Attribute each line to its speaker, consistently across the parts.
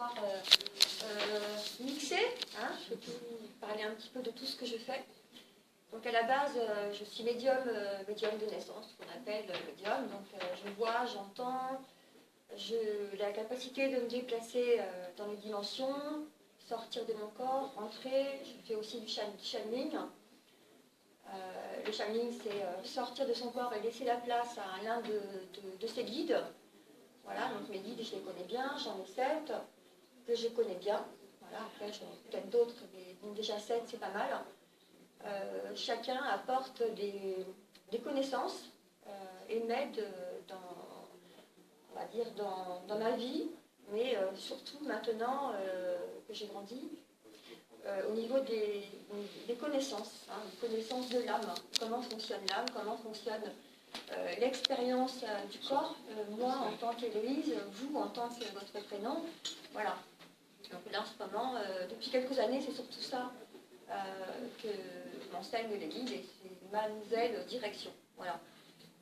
Speaker 1: soir mixé. Hein, je vais vous parler un petit peu de tout ce que je fais. Donc à la base, je suis médium de naissance, ce qu'on appelle médium. Donc je vois, j'entends, j'ai la capacité de me déplacer dans les dimensions, sortir de mon corps, rentrer. Je fais aussi du channeling. Le channeling, c'est sortir de son corps et laisser la place à l'un de ses guides. Voilà, donc mes guides, je les connais bien, j'en ai 7 que je connais bien. Voilà, après j'en ai peut-être d'autres, mais bon, déjà 7, c'est pas mal. Chacun apporte des connaissances et m'aide on va dire, dans ma vie, mais surtout maintenant que j'ai grandi, au niveau des connaissances, hein, des connaissances de l'âme, comment fonctionne l'âme, comment fonctionne l'expérience du corps, moi en tant qu'Héloïse, vous en tant que votre prénom, voilà. Donc là en ce moment, depuis quelques années, c'est surtout ça que m'enseignent les guides et c'est ma nouvelle direction. Voilà.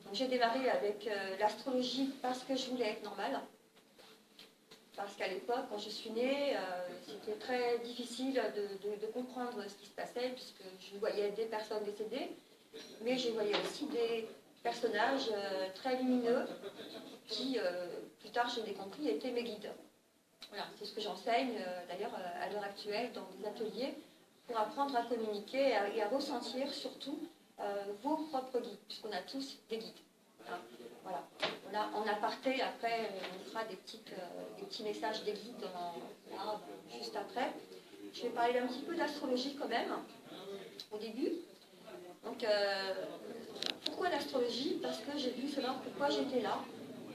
Speaker 1: Donc j'ai démarré avec l'astrologie parce que je voulais être normale. Parce qu'à l'époque, quand je suis née, c'était très difficile de comprendre ce qui se passait, puisque je voyais des personnes décédées, mais je voyais aussi des personnages très lumineux qui, plus tard, je l'ai compris, étaient mes guides. Voilà, c'est ce que j'enseigne d'ailleurs à l'heure actuelle dans des ateliers pour apprendre à communiquer et à ressentir surtout vos propres guides, puisqu'on a tous des guides. Voilà. En aparté, après, on fera des petits messages des guides juste après. Je vais parler un petit peu d'astrologie quand même, au début. Donc, pourquoi l'astrologie? Parce que j'ai voulu savoir pourquoi j'étais là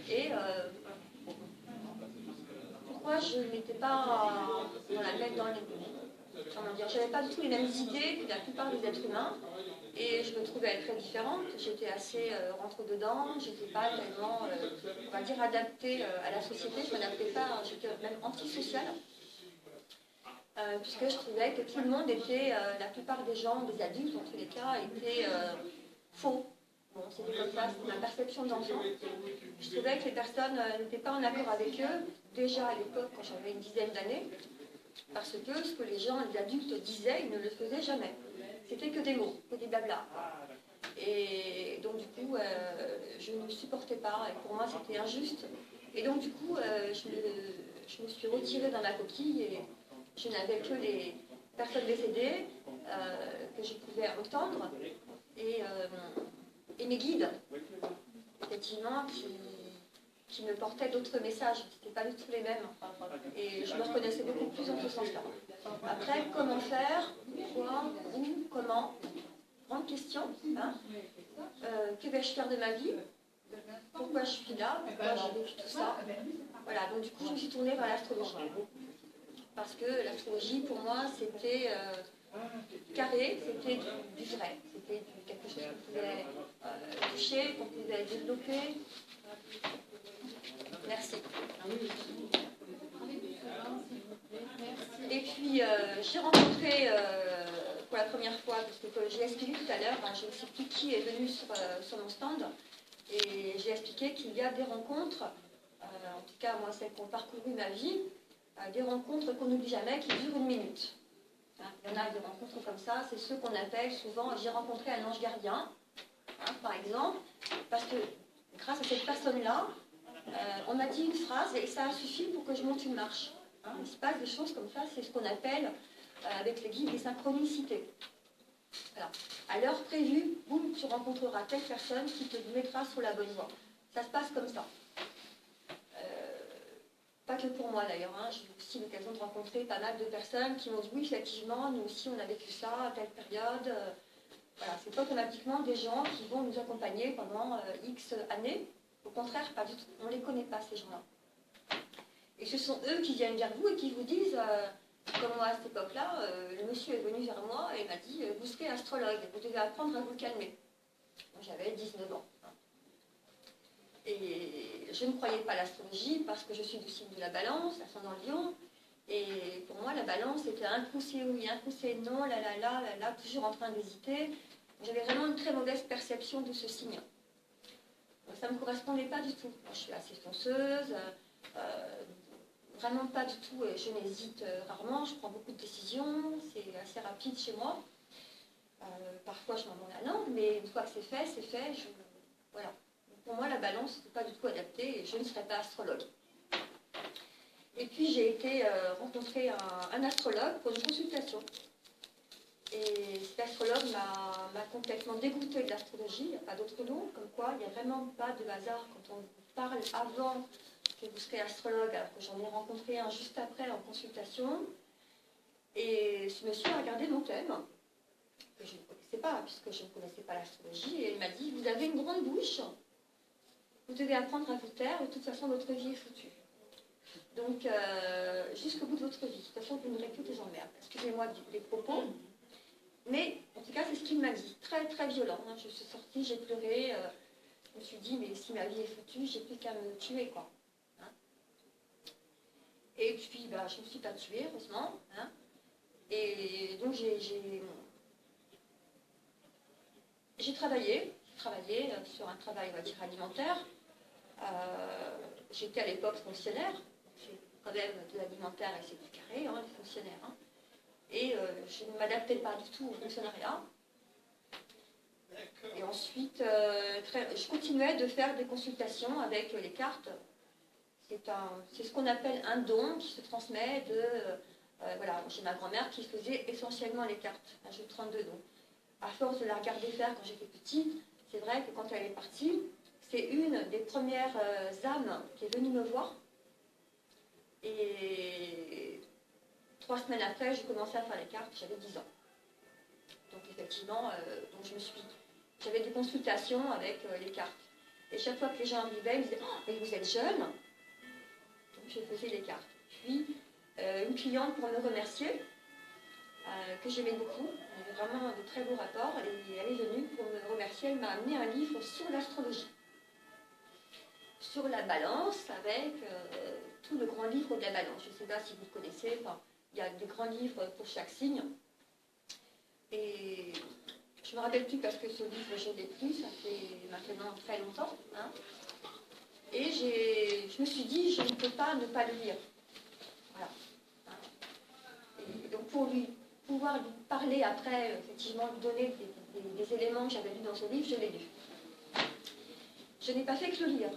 Speaker 1: et pourquoi je n'étais pas j'avais pas du tout les mêmes idées que la plupart des êtres humains. Et je me trouvais très différente, j'étais assez rentre-dedans, j'étais pas tellement, on va dire, adaptée à la société, je ne m'adaptais pas, j'étais même antisociale, puisque je trouvais que tout le monde était, la plupart des gens, des adultes en tous les cas, étaient faux. Bon, c'était comme ça, c'était ma perception d'enfant. Je trouvais que les personnes n'étaient pas en accord avec eux, déjà à l'époque, quand j'avais une dizaine d'années, parce que ce que les gens, les adultes disaient, ils ne le faisaient jamais. C'était que des mots, que des blablas. Et donc du coup, je ne supportais pas, et pour moi c'était injuste. Et donc du coup, je me suis retirée dans ma coquille, et je n'avais que les personnes décédées que je pouvais entendre, et mes guides, effectivement, qui me portaient d'autres messages. Ce n'étaient pas du tout les mêmes. Et je me reconnaissais beaucoup plus dans ce sens-là. Après, comment faire, quoi, où, comment, grande question. Hein, que vais-je faire de ma vie? Pourquoi je suis là? Pourquoi j'ai vécu tout ça? Voilà, donc du coup, je me suis tournée vers l'astrologie. Parce que l'astrologie, pour moi, c'était carré, c'était du vrai. C'était quelque chose qu'on pouvait toucher, qu'on pouvait développer. Merci. Et puis, j'ai rencontré pour la première fois, parce que j'ai expliqué tout à l'heure, j'ai expliqué qui est venu sur mon stand, et j'ai expliqué qu'il y a des rencontres, en tout cas moi celles qui ont parcouru ma vie, des rencontres qu'on n'oublie jamais, qui durent 1 minute. Hein, il y en a des rencontres comme ça, c'est ceux qu'on appelle souvent, j'ai rencontré un ange gardien, hein, par exemple, parce que grâce à cette personne-là, on m'a dit une phrase et ça a suffi pour que je monte une marche. Hein, il se passe des choses comme ça, c'est ce qu'on appelle avec les guides des synchronicités. Voilà. À l'heure prévue, boum, tu rencontreras telle personne qui te mettra sur la bonne voie. Ça se passe comme ça. Pas que pour moi d'ailleurs, hein. J'ai eu aussi l'occasion de rencontrer pas mal de personnes qui m'ont dit oui, effectivement, nous aussi on a vécu ça à telle période. Voilà, c'est pas automatiquement des gens qui vont nous accompagner pendant X années. Au contraire, pas du tout. On ne les connaît pas, ces gens-là. Et ce sont eux qui viennent vers vous et qui vous disent, comme moi à cette époque-là, le monsieur est venu vers moi et m'a dit, vous serez astrologue, vous devez apprendre à vous calmer. J'avais 19 ans. Et je ne croyais pas à l'astrologie parce que je suis du signe de la balance, ascendant Lion. Et pour moi, la balance était un coup c'est oui, un coup c'est non, là, toujours en train d'hésiter. J'avais vraiment une très mauvaise perception de ce signe. Ça ne me correspondait pas du tout. Je suis assez fonceuse, vraiment pas du tout, je n'hésite rarement, je prends beaucoup de décisions, c'est assez rapide chez moi. Parfois je m'en mords la langue, mais une fois que c'est fait, voilà. Pour moi, la balance n'est pas du tout adaptée et je ne serai pas astrologue. Et puis j'ai été rencontrer un astrologue pour une consultation. Et cet astrologue m'a complètement dégoûtée de l'astrologie, il n'y a pas d'autre mot, comme quoi il n'y a vraiment pas de hasard quand on vous parle avant que vous serez astrologue, alors que j'en ai rencontré un juste après en consultation. Et ce monsieur a regardé mon thème, que je ne connaissais pas, puisque je ne connaissais pas l'astrologie, et il m'a dit, vous avez une grande bouche, vous devez apprendre à vous taire, de toute façon votre vie est foutue. Donc, jusqu'au bout de votre vie, de toute façon vous n'aurez que des emmerdes. Excusez-moi des propos. Mais, en tout cas, c'est ce qu'il m'a dit. Très, très violent. Hein. Je suis sortie, j'ai pleuré. Je me suis dit, mais si ma vie est foutue, j'ai plus qu'à me tuer, quoi. Hein. Et puis, bah, je ne me suis pas tuée, heureusement. Hein. Et donc, j'ai travaillé sur un travail, on va dire, alimentaire. J'étais à l'époque fonctionnaire. C'est quand même de l'alimentaire et c'est du carré, hein, les fonctionnaires. Hein. Et je ne m'adaptais pas du tout au fonctionnariat. Et ensuite, je continuais de faire des consultations avec les cartes. C'est ce qu'on appelle un don qui se transmet de... voilà, j'ai ma grand-mère qui faisait essentiellement les cartes, un jeu de 32 dons. À force de la regarder faire quand j'étais petite, c'est vrai que quand elle est partie, c'est une des premières âmes qui est venue me voir. Et 3 semaines après, j'ai commencé à faire les cartes, j'avais 10 ans. Donc effectivement, j'avais des consultations avec les cartes. Et chaque fois que les gens arrivaient, ils me disaient « Oh, mais vous êtes jeune !» Donc je faisais les cartes. Puis, une cliente pour me remercier, que j'aimais beaucoup, on avait vraiment de très beaux rapports, et elle est venue pour me remercier, elle m'a amené un livre sur l'astrologie. Sur la balance, avec tout le grand livre de la balance. Je ne sais pas si vous connaissez, enfin, il y a des grands livres pour chaque signe. Et je ne me rappelle plus parce que ce livre, je l'ai plus, ça fait maintenant très longtemps. Hein. Et je me suis dit, je ne peux pas ne pas le lire. Voilà. Et donc pour pouvoir lui parler après, effectivement, lui donner des éléments que j'avais lus dans ce livre, je l'ai lu. Je n'ai pas fait que le lire.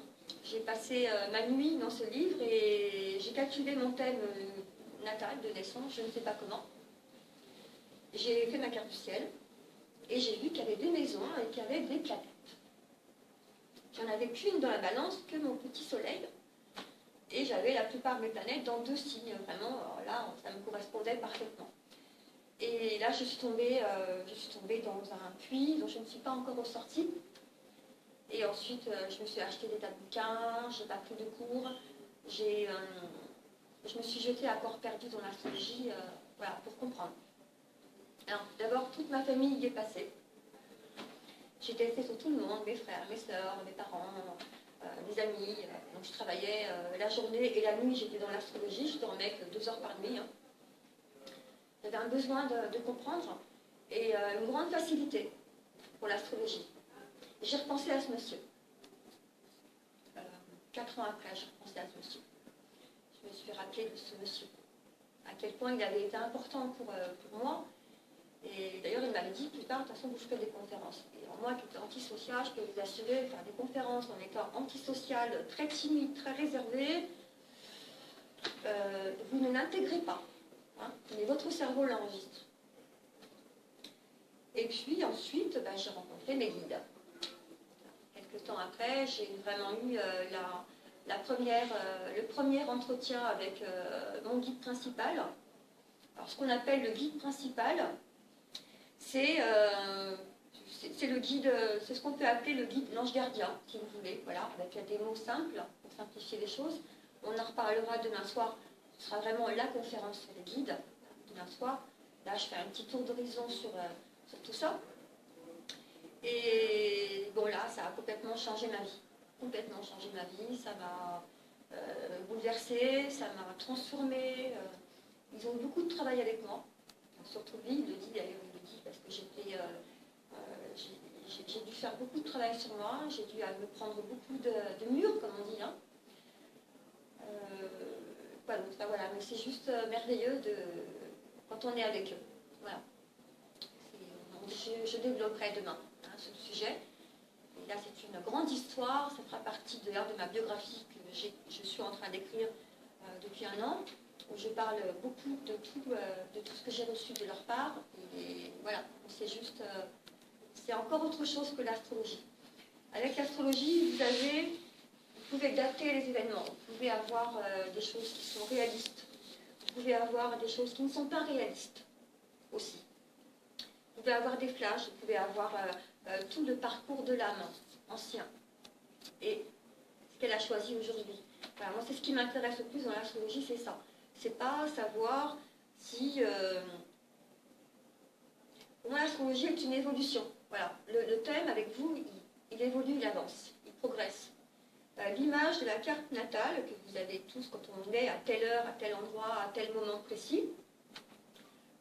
Speaker 1: J'ai passé ma nuit dans ce livre et j'ai calculé mon thème natal de naissance, je ne sais pas comment. J'ai fait ma carte du ciel et j'ai vu qu'il y avait des maisons et qu'il y avait des planètes. J'en avais qu'une dans la balance, que mon petit soleil. Et j'avais la plupart de mes planètes dans 2 signes. Vraiment, alors là, ça me correspondait parfaitement. Et là, je suis tombée dans un puits dont je ne suis pas encore ressortie. Et ensuite, je me suis acheté des tas de bouquins, j'ai pas pris de cours. Je me suis jetée à corps perdu dans l'astrologie, voilà, pour comprendre. Alors, d'abord, toute ma famille y est passée. J'ai testé sur tout le monde, mes frères, mes sœurs, mes parents, mes amis. Donc, je travaillais la journée et la nuit, j'étais dans l'astrologie. Je dormais que 2 heures par nuit. Hein. J'avais un besoin de comprendre et une grande facilité pour l'astrologie. J'ai repensé à ce monsieur. 4 ans après, j'ai repensé à ce monsieur. Je me suis rappelé de ce monsieur. À quel point il avait été important pour moi. Et d'ailleurs, il m'avait dit, plus tard, de toute façon, vous ferez des conférences. Et alors, moi, qui étais antisociale, je peux vous assurer, faire des conférences en étant antisociale, très timide, très réservée, vous ne l'intégrez pas. Hein, mais votre cerveau l'enregistre. Et puis, ensuite, j'ai rencontré mes guides. Quelques temps après, j'ai vraiment eu le premier entretien avec mon guide principal. Alors, ce qu'on appelle le guide principal, c'est le guide, c'est ce qu'on peut appeler le guide l'ange gardien, si vous voulez, voilà, avec des mots simples pour simplifier les choses. On en reparlera demain soir. Ce sera vraiment la conférence sur les guides demain soir. Là, je fais un petit tour d'horizon sur tout ça. Et bon, là, ça a complètement changé ma vie. Complètement changé ma vie. Ça m'a bouleversée, ça m'a transformée. Ils ont eu beaucoup de travail avec moi. Surtout lui, il le dit d'ailleurs, il le dit parce que j'ai dû faire beaucoup de travail sur moi. J'ai dû me prendre beaucoup de murs, comme on dit. Hein. Voilà, donc, voilà. Mais c'est juste merveilleux quand on est avec eux. Voilà. Je développerai demain ce sujet. Et là, c'est une grande histoire. Ça fera partie d'ailleurs de ma biographie que je suis en train d'écrire depuis un an, où je parle beaucoup de tout ce que j'ai reçu de leur part. Et voilà, c'est juste... c'est encore autre chose que l'astrologie. Avec l'astrologie, vous pouvez dater les événements, vous pouvez avoir des choses qui sont réalistes, vous pouvez avoir des choses qui ne sont pas réalistes aussi. Vous pouvez avoir des flashs, vous pouvez avoir tout le parcours de l'âme ancien et ce qu'elle a choisi aujourd'hui. Voilà, moi, c'est ce qui m'intéresse le plus dans l'astrologie, c'est ça. C'est pas savoir si... pour moi, l'astrologie est une évolution. Voilà, le thème avec vous, il évolue, il avance, il progresse. L'image de la carte natale que vous avez tous quand on est à telle heure, à tel endroit, à tel moment précis,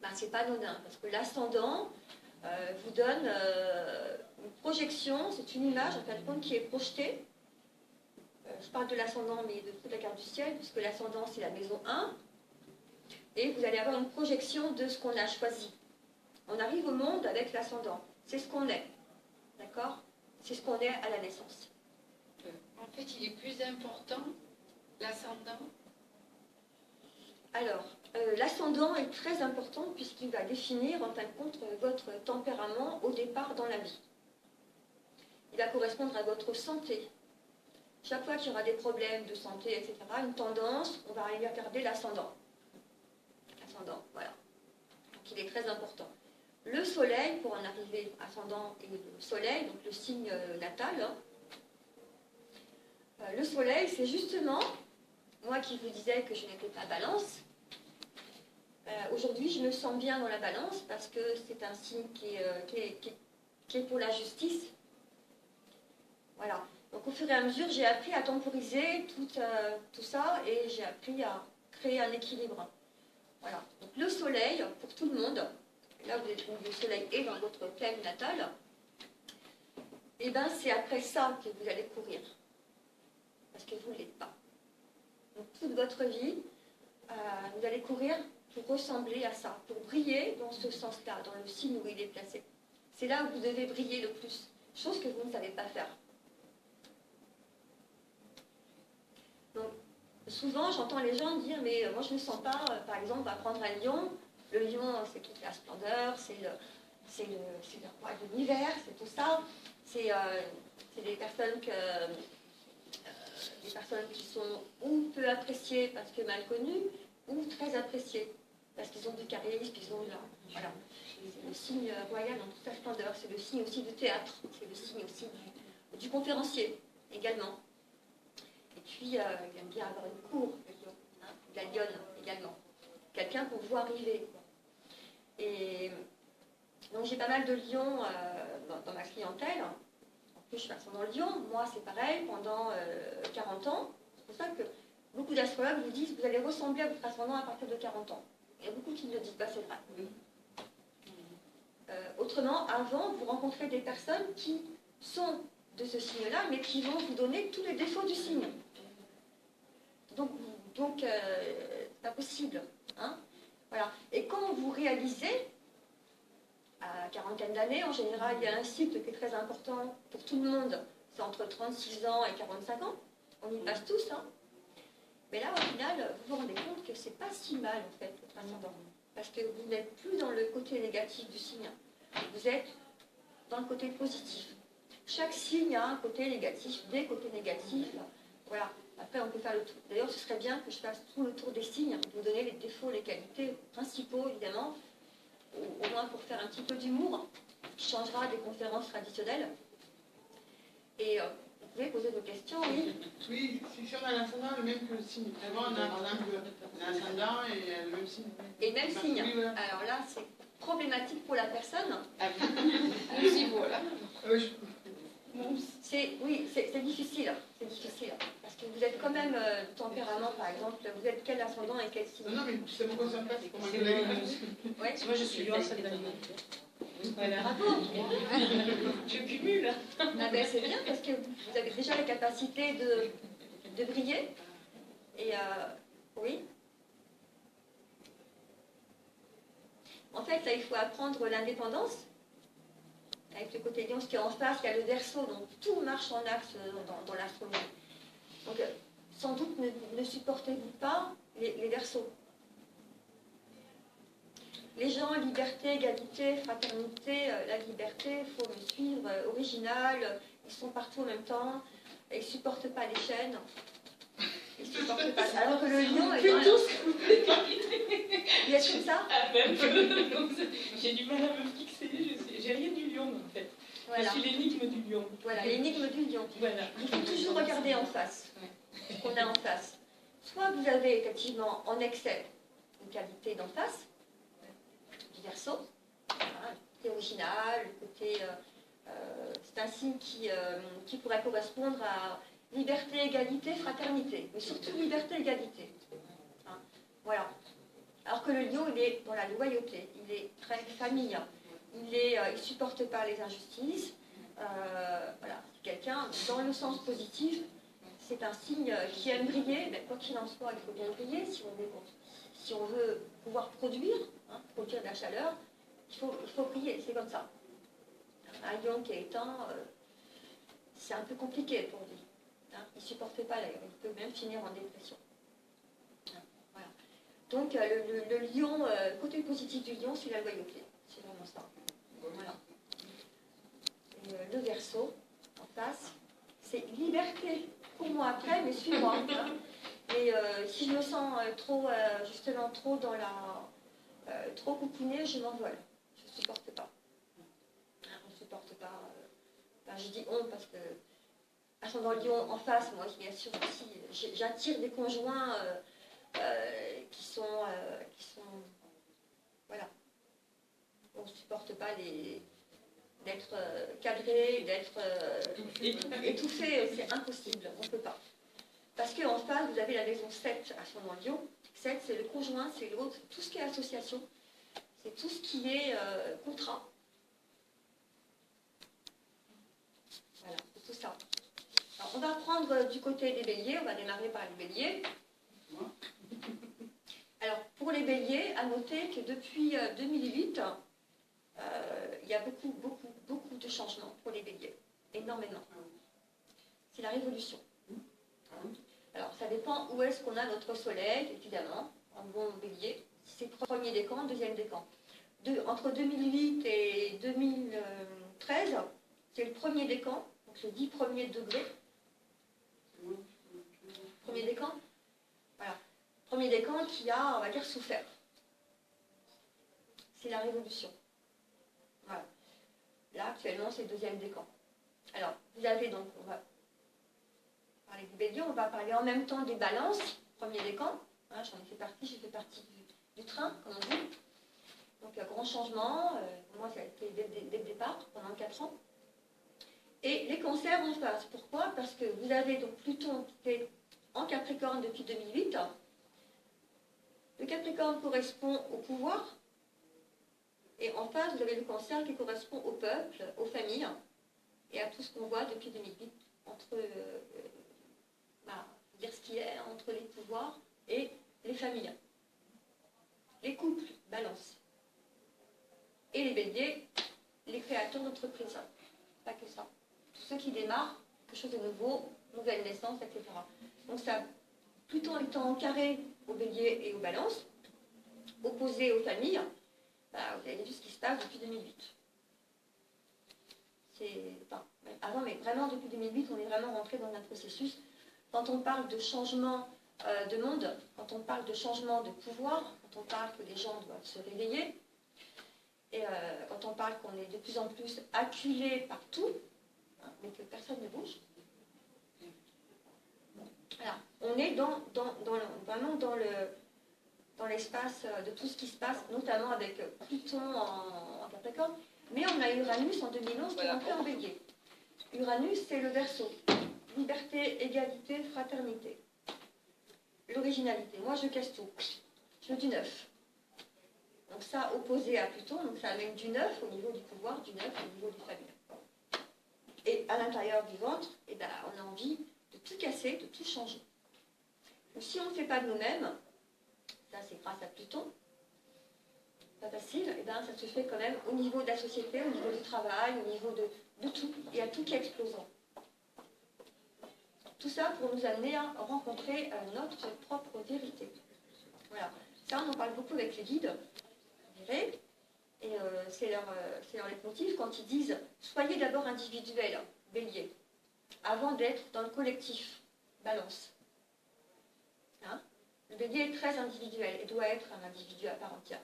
Speaker 1: ben, c'est pas anodin, parce que l'ascendant vous donne une projection, c'est une image en fin de compte qui est projetée. Je parle de l'ascendant, mais de toute la carte du ciel, puisque l'ascendant c'est la maison 1, et vous allez avoir une projection de ce qu'on a choisi. On arrive au monde avec l'ascendant, c'est ce qu'on est, d'accord? C'est ce qu'on est à la naissance.
Speaker 2: En fait, il est plus important, l'ascendant.
Speaker 1: Alors, l'ascendant est très important puisqu'il va définir, en fin de compte, votre tempérament au départ dans la vie. Il va correspondre à votre santé. Chaque fois qu'il y aura des problèmes de santé, etc., une tendance, on va aller regarder l'ascendant. L'ascendant, voilà. Donc, il est très important. Le soleil, pour en arriver, ascendant et le soleil, donc le signe natal, hein, le soleil, c'est justement, moi qui vous disais que je n'étais pas balance, aujourd'hui je me sens bien dans la balance parce que c'est un signe qui est pour la justice. Voilà. Donc au fur et à mesure, j'ai appris à temporiser tout ça et j'ai appris à créer un équilibre. Voilà. Donc le soleil, pour tout le monde, là vous êtes, le soleil est dans votre thème natal, et bien c'est après ça que vous allez courir. Parce que vous ne l'êtes pas. Donc toute votre vie, vous allez courir pour ressembler à ça, pour briller dans ce sens-là, dans le signe où il est placé. C'est là où vous devez briller le plus, chose que vous ne savez pas faire. Donc souvent j'entends les gens dire mais moi je ne me sens pas, par exemple, on va prendre un lion, le lion c'est toute la splendeur, c'est le roi de l'univers, c'est tout ça, c'est des personnes qui sont ou peu appréciées parce que mal connues, ou très appréciées parce qu'ils ont du charisme, ils ont voilà. C'est le signe royal dans toute sa splendeur, c'est le signe aussi du théâtre, c'est le signe aussi du conférencier également. Et puis il aime bien avoir une cour, le lion, hein, la lionne également. Quelqu'un qu'on voit arriver. Et donc j'ai pas mal de lions dans ma clientèle. Je suis ascendant Lion, moi c'est pareil, pendant 40 ans. C'est pour ça que beaucoup d'astrologues vous disent que vous allez ressembler à votre ascendant à partir de 40 ans. Il y a beaucoup qui ne le disent pas, c'est vrai. Autrement, avant, vous rencontrez des personnes qui sont de ce signe-là, mais qui vont vous donner tous les défauts du signe. Donc c'est pas possible. Hein, voilà. Et quand vous réalisez, à quarantaine d'années, en général, il y a un cycle qui est très important pour tout le monde. C'est entre 36 ans et 45 ans. On y passe tous. Hein. Mais là, au final, vous vous rendez compte que c'est pas si mal, en fait, votre ascendant. Parce que vous n'êtes plus dans le côté négatif du signe. Vous êtes dans le côté positif. Chaque signe a un côté négatif, des côtés négatifs. Voilà. Après, on peut faire le tour. D'ailleurs, ce serait bien que je fasse tout le tour des signes, vous donner les défauts, les qualités principaux, évidemment, au moins pour faire un petit peu d'humour, qui changera des conférences traditionnelles. Et vous pouvez poser vos questions, oui.
Speaker 3: Oui, si on a l'ascendant, le même que le signe. Avant, on a par exemple l'ascendant et le même signe.
Speaker 1: Et le même signe.
Speaker 3: Oui, voilà.
Speaker 1: Alors là, c'est problématique pour la personne.
Speaker 2: Aussi, voilà.
Speaker 1: Oui, c'est difficile. C'est difficile. Parce que vous êtes quand même tempérament, par exemple. Vous êtes quel ascendant et quel signe?
Speaker 3: Non, mais ça ne me concerne pas, c'est comment je l'ai dit.
Speaker 1: Ouais.
Speaker 4: Moi, je suis Lion, ça voilà.
Speaker 1: Bravo.
Speaker 4: Je cumule.
Speaker 1: Ah ben, c'est bien parce que vous avez déjà la capacité de briller. Et oui, En fait, là, il faut apprendre l'indépendance. Avec le côté lion, ce qui est en face, il y a le Verseau, donc tout marche en axe dans l'astronomie. Donc, sans doute, ne supportez-vous pas les Verseaux. Les gens, liberté, égalité, fraternité, la liberté, il faut me suivre, original, ils sont partout en même temps, ils ne supportent pas les chaînes. Ils ne supportent pas. Alors que le lion est dans il est comme ça.
Speaker 4: Ah, même que, donc, j'ai du mal à me fixer, j'ai rien du lion en fait.
Speaker 1: Voilà.
Speaker 4: Je suis l'énigme du lion.
Speaker 1: Voilà, l'énigme du lion.
Speaker 4: Voilà.
Speaker 1: Il faut toujours regarder en face, ce qu'on a en face. Soit vous avez effectivement en excès une qualité d'en face, du Verseau, hein, le côté original, le côté... c'est un signe qui pourrait correspondre à liberté, égalité, fraternité, mais surtout liberté, égalité. Hein, voilà. Alors que le lion, il est dans la loyauté, il est très familier, il ne supporte pas les injustices. Voilà, c'est quelqu'un, dans le sens positif, c'est un signe qui aime briller, mais quoi qu'il en soit, il faut bien briller si on veut pouvoir produire, hein, produire de la chaleur, il faut briller, c'est comme ça. Un lion qui est éteint, c'est un peu compliqué pour lui. Hein, il ne supporte pas d'ailleurs, il peut même finir en dépression. Hein, voilà. Donc le lion, côté positif du lion, c'est la loyauté. C'est vraiment ça. Voilà. Et, le Verseau, en face, c'est liberté pour moi après, mais suis-moi. Hein. Et si je me sens justement trop dans trop coucounée, je m'envole. Je ne supporte pas. On ne supporte pas. Je dis on parce que ascendant lion en face, moi bien sûr aussi, j'attire des conjoints qui sont voilà. On ne supporte pas d'être cadré, d'être étouffé, c'est impossible, on ne peut pas. Parce qu'en face, vous avez la maison 7 ascendant lion. 7, c'est le conjoint, c'est l'autre, tout ce qui est association, c'est tout ce qui est contrat. Voilà, c'est tout ça. Alors, on va prendre du côté des béliers, on va démarrer par les béliers. Alors, pour les béliers, à noter que depuis 2008, il y a beaucoup de changements pour les béliers. Énormément. C'est la révolution. Alors, ça dépend où est-ce qu'on a notre soleil, évidemment, en bon bélier. Si c'est le premier décan, deuxième décan. Entre 2008 et 2013, c'est le premier décan, donc le 10 premiers degrés. Premier décan. Voilà. Premier décan qui a, on va dire, souffert. C'est la révolution. Voilà. Là, actuellement, c'est le deuxième décan. Alors, vous avez donc, on va parler du bélier, on va parler en même temps des balances, premier décan. Hein, j'en ai fait partie, j'ai fait partie du train, comme on dit. Donc, un grand changement. Moi, ça a été dès le départ, pendant 4 ans. Et les cancers en face. Pourquoi? Parce que vous avez donc Pluton qui est en Capricorne depuis 2008. Le Capricorne correspond au pouvoir. Et en face, vous avez le cancer qui correspond au peuple, aux familles, et à tout ce qu'on voit depuis 2008 entre dire ce qui est entre les pouvoirs et les familles. Les couples, balance. Et les béliers, les créateurs d'entreprises. Pas que ça. Tous ceux qui démarrent, quelque chose de nouveau, nouvelle naissance, etc. Donc ça, Pluton étant en carré aux béliers et aux balances, opposé aux familles, vous avez vu ce qui se passe depuis 2008. Avant, mais vraiment depuis 2008, on est vraiment rentré dans un processus. Quand on parle de changement de monde, quand on parle de changement de pouvoir, quand on parle que les gens doivent se réveiller, et quand on parle qu'on est de plus en plus acculé partout, hein, mais que personne ne bouge, voilà. On est vraiment dans l'espace de tout ce qui se passe, notamment avec Pluton en Capricorne, mais on a Uranus en 2011 qui est rentré en bélier. Uranus, c'est le Verseau. Liberté, égalité, fraternité. L'originalité. Moi, je casse tout. Je veux du neuf. Donc ça, opposé à Pluton, donc ça amène du neuf au niveau du pouvoir, du neuf au niveau du famille. Et à l'intérieur du ventre, on a envie de tout casser, de tout changer. Donc si on ne fait pas de nous-mêmes, ça c'est grâce à Pluton, pas facile, et ben, ça se fait quand même au niveau de la société, au niveau du travail, au niveau de tout. Il y a tout qui est explosant. Tout ça pour nous amener à rencontrer notre propre vérité. Voilà. Ça, on en parle beaucoup avec les guides, vous verrez. Et c'est leur leitmotiv quand ils disent « Soyez d'abord individuel, bélier, avant d'être dans le collectif, balance. Hein » Le bélier est très individuel et doit être un individu à part entière.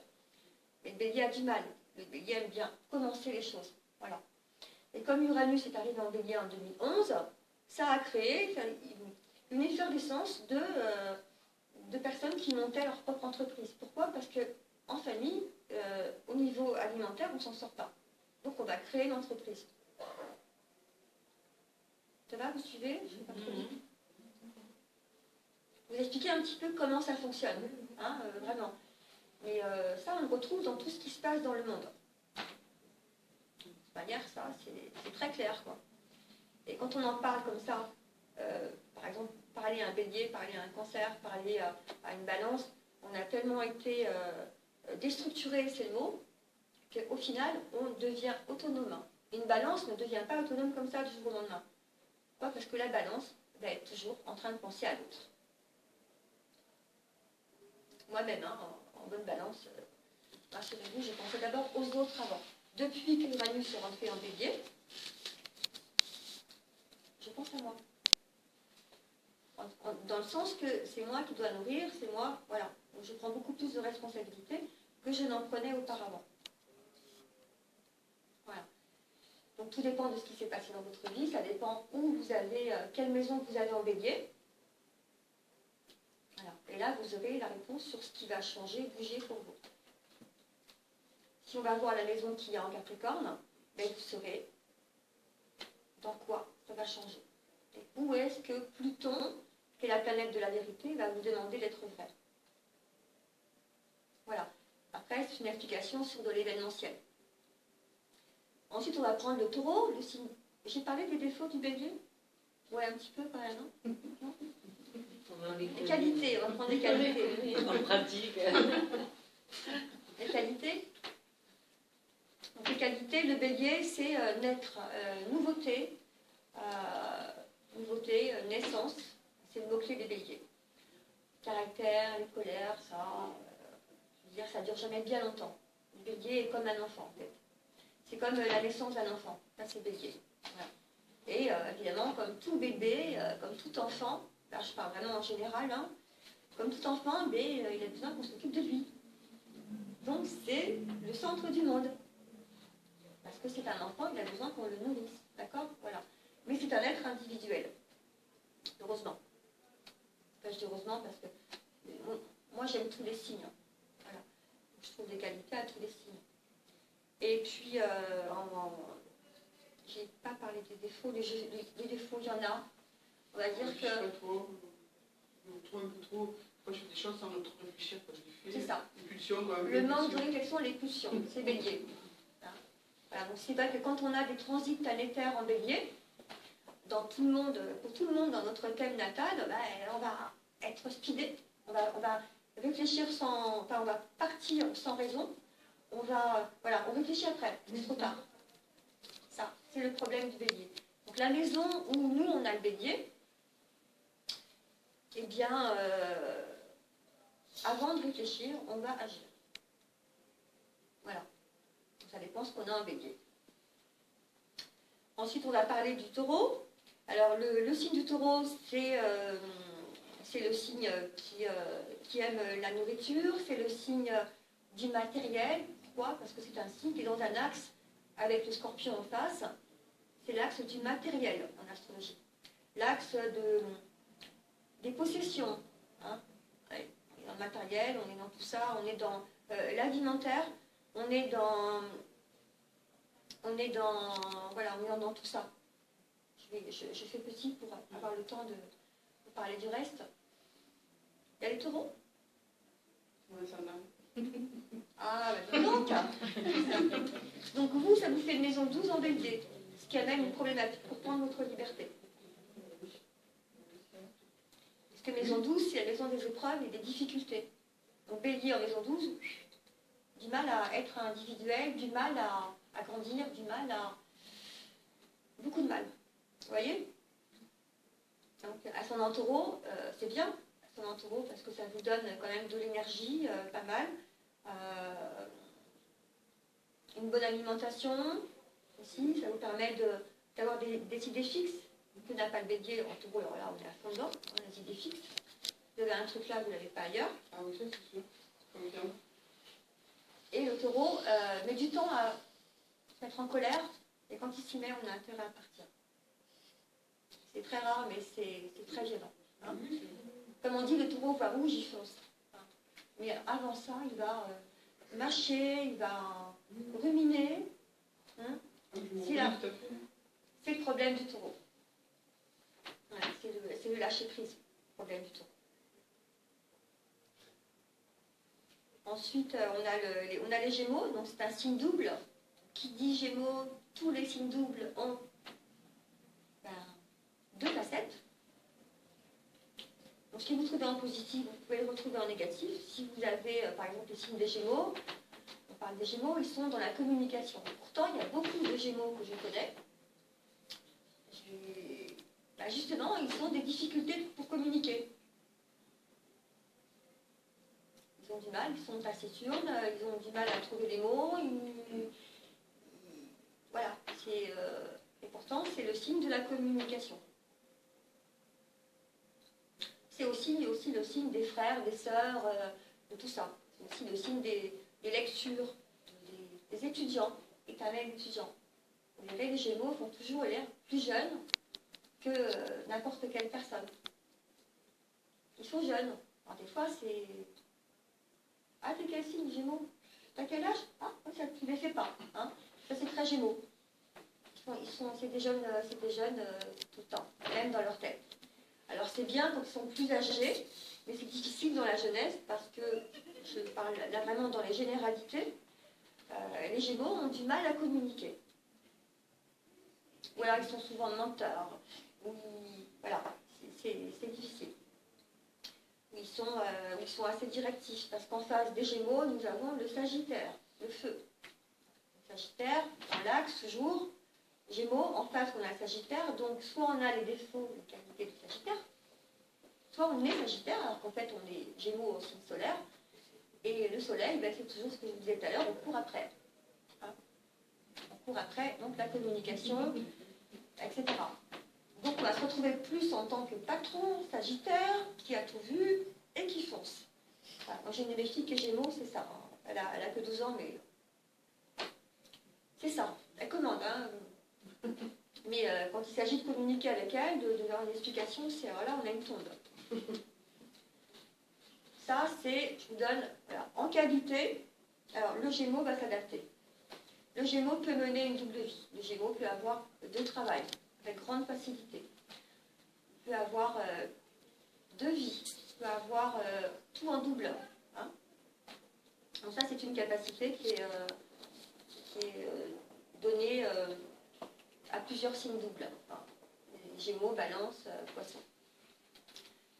Speaker 1: Mais le bélier a du mal. Le bélier aime bien commencer les choses. Voilà. Et comme Uranus est arrivé en bélier en 2011, ça a créé une effervescence de personnes qui montaient leur propre entreprise. Pourquoi? Parce qu'en famille, au niveau alimentaire, on ne s'en sort pas. Donc on va créer une entreprise. Ça va, vous suivez? Je sais pas trop vite. Vous expliquer un petit peu comment ça fonctionne, hein, vraiment. Mais ça, on le retrouve dans tout ce qui se passe dans le monde. De toute manière, ça, c'est très clair, quoi. Et quand on en parle comme ça, par exemple, parler à un bélier, parler à un cancer, parler à une balance, on a tellement été déstructuré, c'est le mot, qu'au final, on devient autonome. Une balance ne devient pas autonome comme ça du jour au lendemain. Pourquoi? Parce que la balance va être toujours en train de penser à l'autre. Moi-même, hein, en bonne balance, rassurez-vous, je pensais d'abord aux autres avant. Depuis que l'Uranus est rentré en bélier, je pense à moi. Dans le sens que c'est moi qui dois nourrir, c'est moi, voilà. Donc je prends beaucoup plus de responsabilités que je n'en prenais auparavant. Voilà. Donc tout dépend de ce qui s'est passé dans votre vie, ça dépend où vous avez, quelle maison vous avez en bélier. Voilà. Et là, vous aurez la réponse sur ce qui va changer, bouger pour vous. Si on va voir la maison qui est en Capricorne, ben vous saurez dans quoi ça va changer. Et où est-ce que Pluton, qui est la planète de la vérité, va vous demander d'être vrai. Voilà. Après, c'est une explication sur de l'événementiel. Ensuite, on va prendre le taureau, le signe. J'ai parlé des défauts du bélier? Ouais, un petit peu quand même, non? Les qualités, on va prendre les qualités.
Speaker 5: En pratique.
Speaker 1: Les qualités. Donc, les qualités, le bélier, c'est naître, nouveauté, naissance, c'est le mot-clé des béliers. Caractère, les colères, ça, je veux dire, ça dure jamais bien longtemps. Le bélier est comme un enfant, en fait. C'est comme la naissance d'un enfant, ça c'est le bélier. Voilà. Et évidemment, comme tout bébé, comme tout enfant, là je parle vraiment en général, hein, comme tout enfant, il a besoin qu'on s'occupe de lui. Donc c'est le centre du monde. Parce que c'est un enfant, il a besoin qu'on le nourrisse. D'accord? Voilà. Mais c'est un être individuel. Heureusement. Enfin, je dis heureusement parce que moi j'aime tous les signes. Voilà. Je trouve des qualités à tous les signes. Et puis, j'ai pas parlé des défauts. Les défauts, il y en a. On va dire que.
Speaker 3: Un peu trop. Moi, je fais des choses sans trop réfléchir quand je les fais.
Speaker 1: C'est ça.
Speaker 3: Les pulsions, quand même.
Speaker 1: Le manque de réflexion, les pulsions, c'est bélier. Hein. Voilà, donc c'est vrai que quand on a des transits planétaires en bélier, dans tout le monde, pour tout le monde dans notre thème natal, on va être speedé. On va réfléchir sans. Enfin, on va partir sans raison. On réfléchit après, c'est trop tard. Ça, c'est le problème du bélier. Donc la maison où nous, on a le bélier, eh bien, avant de réfléchir, on va agir. Voilà. Donc, ça dépend ce qu'on a en bélier. Ensuite, on va parler du taureau. Alors, le signe du taureau, c'est le signe qui aime la nourriture, c'est le signe du matériel. Pourquoi? Parce que c'est un signe qui est dans un axe avec le scorpion en face. C'est l'axe du matériel en astrologie. L'axe des possessions. Hein. Ouais. On est dans le matériel, on est dans tout ça, on est dans l'alimentaire, on est dans tout ça. Je fais petit pour avoir le temps de parler du reste. Il y a les taureaux?
Speaker 3: Ouais, ça va.
Speaker 1: Ah, ben donc donc vous, ça vous fait une maison 12 en bélier, ce qui amène une problématique pour prendre votre liberté. Parce que maison 12, c'est la maison des épreuves et des difficultés. Donc bélier en maison 12, du mal à être individuel, du mal à grandir, du mal à... beaucoup de mal. Vous voyez? Donc, ascendant taureau, c'est bien, ascendant taureau, parce que ça vous donne quand même de l'énergie, pas mal. Une bonne alimentation aussi, ça vous permet d'avoir des idées fixes, que n'a pas le bélier en taureau. Alors là, on est à fond dedans, on a des idées fixes. Vous avez un truc là, vous ne l'avez pas ailleurs.
Speaker 3: Ah oui, ça c'est sûr. Comme bien.
Speaker 1: Et le taureau met du temps à se mettre en colère, et quand il s'y met, on a intérêt à partir. C'est très rare, mais c'est très violent. Hein. Comme on dit, le taureau voit rouge, il fonce. Mais avant ça, il va mâcher, il va ruminer. Hein. C'est le problème du taureau. Ouais, c'est le lâcher prise, le problème du taureau. Ensuite, on a les Gémeaux, donc c'est un signe double. Qui dit Gémeaux, tous les signes doubles ont deux facettes. Donc ce que vous trouvez en positif, vous pouvez le retrouver en négatif. Si vous avez, par exemple, le signe des Gémeaux, on parle des Gémeaux, ils sont dans la communication. Pourtant, il y a beaucoup de Gémeaux que je connais. Justement, ils ont des difficultés pour communiquer. Ils ont du mal, ils sont taciturnes, ils ont du mal à trouver les mots. Voilà, et pourtant, c'est le signe de la communication. C'est aussi le signe des frères, des sœurs, de tout ça. C'est aussi le signe des lectures, des étudiants, éternels étudiants. Vous verrez, les Gémeaux font toujours l'air plus jeunes que n'importe quelle personne. Ils sont jeunes. Alors des fois, c'est... Ah, t'es quel signe, Gémeaux? T'as quel âge? Ah, ça ne les fait pas. Hein. Ça, c'est très Gémeaux. C'est des jeunes tout le temps, même dans leur tête. Alors c'est bien quand ils sont plus âgés, mais c'est difficile dans la jeunesse parce que, je parle là vraiment dans les généralités, les Gémeaux ont du mal à communiquer. Ou alors ils sont souvent menteurs. Voilà, c'est difficile. Ils sont assez directifs parce qu'en face des Gémeaux, nous avons le Sagittaire, le feu. Le Sagittaire, dans l'axe toujours. Gémeaux, en face, on a le Sagittaire, donc soit on a les défauts, les qualités du Sagittaire, soit on est Sagittaire, alors qu'en fait on est Gémeaux au signe solaire, et le Soleil, ben, c'est toujours ce que je vous disais tout à l'heure, on court après. Hein, on court après, donc la communication, etc. Donc on va se retrouver plus en tant que patron Sagittaire, qui a tout vu, et qui fonce. Voilà. Moi j'ai une de mes filles qui est Gémeaux, c'est ça. Hein. Elle a que 12 ans, mais... C'est ça, elle commande, hein. Mais quand il s'agit de communiquer avec elle, de faire une explication, c'est voilà, on a une tombe. Ça, c'est, je vous donne, voilà, en qualité, alors le Gémeaux va s'adapter. Le Gémeaux peut mener une double vie. Le Gémeaux peut avoir deux travails, avec grande facilité. Il peut avoir deux vies. Il peut avoir tout en double. Hein. Donc ça, c'est une capacité qui est donnée... à plusieurs signes doubles. Enfin, les Gémeaux, Balance, Poisson.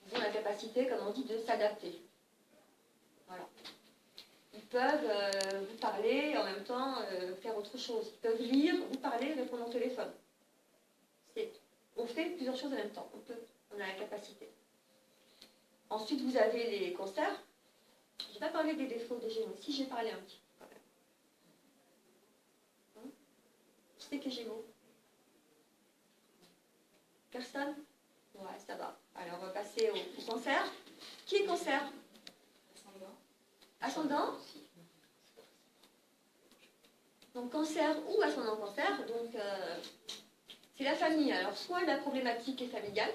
Speaker 1: Ils ont la capacité, comme on dit, de s'adapter. Voilà. Ils peuvent vous parler et en même temps faire autre chose. Ils peuvent lire, vous parler, répondre au téléphone. On fait plusieurs choses en même temps. On a la capacité. Ensuite, vous avez les cancers. Je n'ai pas parlé des défauts des Gémeaux. Si, j'ai parlé un petit peu quand même. Hein? Qui c'est que Gémeaux? Personne? Ouais, ça va. Alors, on va passer au cancer. Qui est cancer? Ascendant. Donc, cancer ou ascendant cancer. Donc, c'est la famille. Alors, soit la problématique est familiale,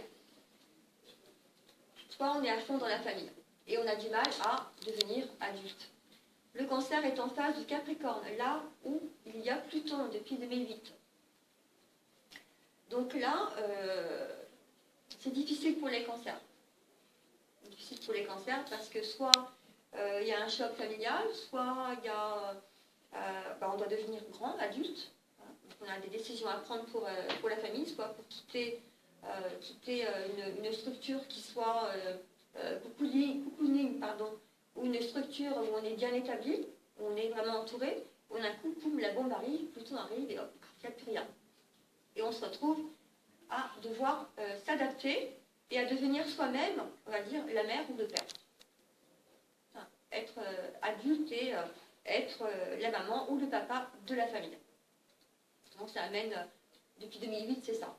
Speaker 1: soit on est à fond dans la famille. Et on a du mal à devenir adulte. Le cancer est en phase du Capricorne, là où il y a Pluton depuis 2008. Donc là, c'est difficile pour les cancers. C'est difficile pour les cancers parce que soit il y a un choc familial, soit il y a, on doit devenir grand, adulte. Donc on a des décisions à prendre pour la famille, soit pour quitter une structure qui soit cocooning, ou une structure où on est bien établi, on est vraiment entouré, on a un coup, poum, la bombe arrive, Pluton arrive, et hop, il n'y a plus rien. Et on se retrouve à devoir s'adapter et à devenir soi-même, on va dire, la mère ou le père. Enfin, être adulte et être la maman ou le papa de la famille. Donc ça amène, depuis 2008, c'est ça.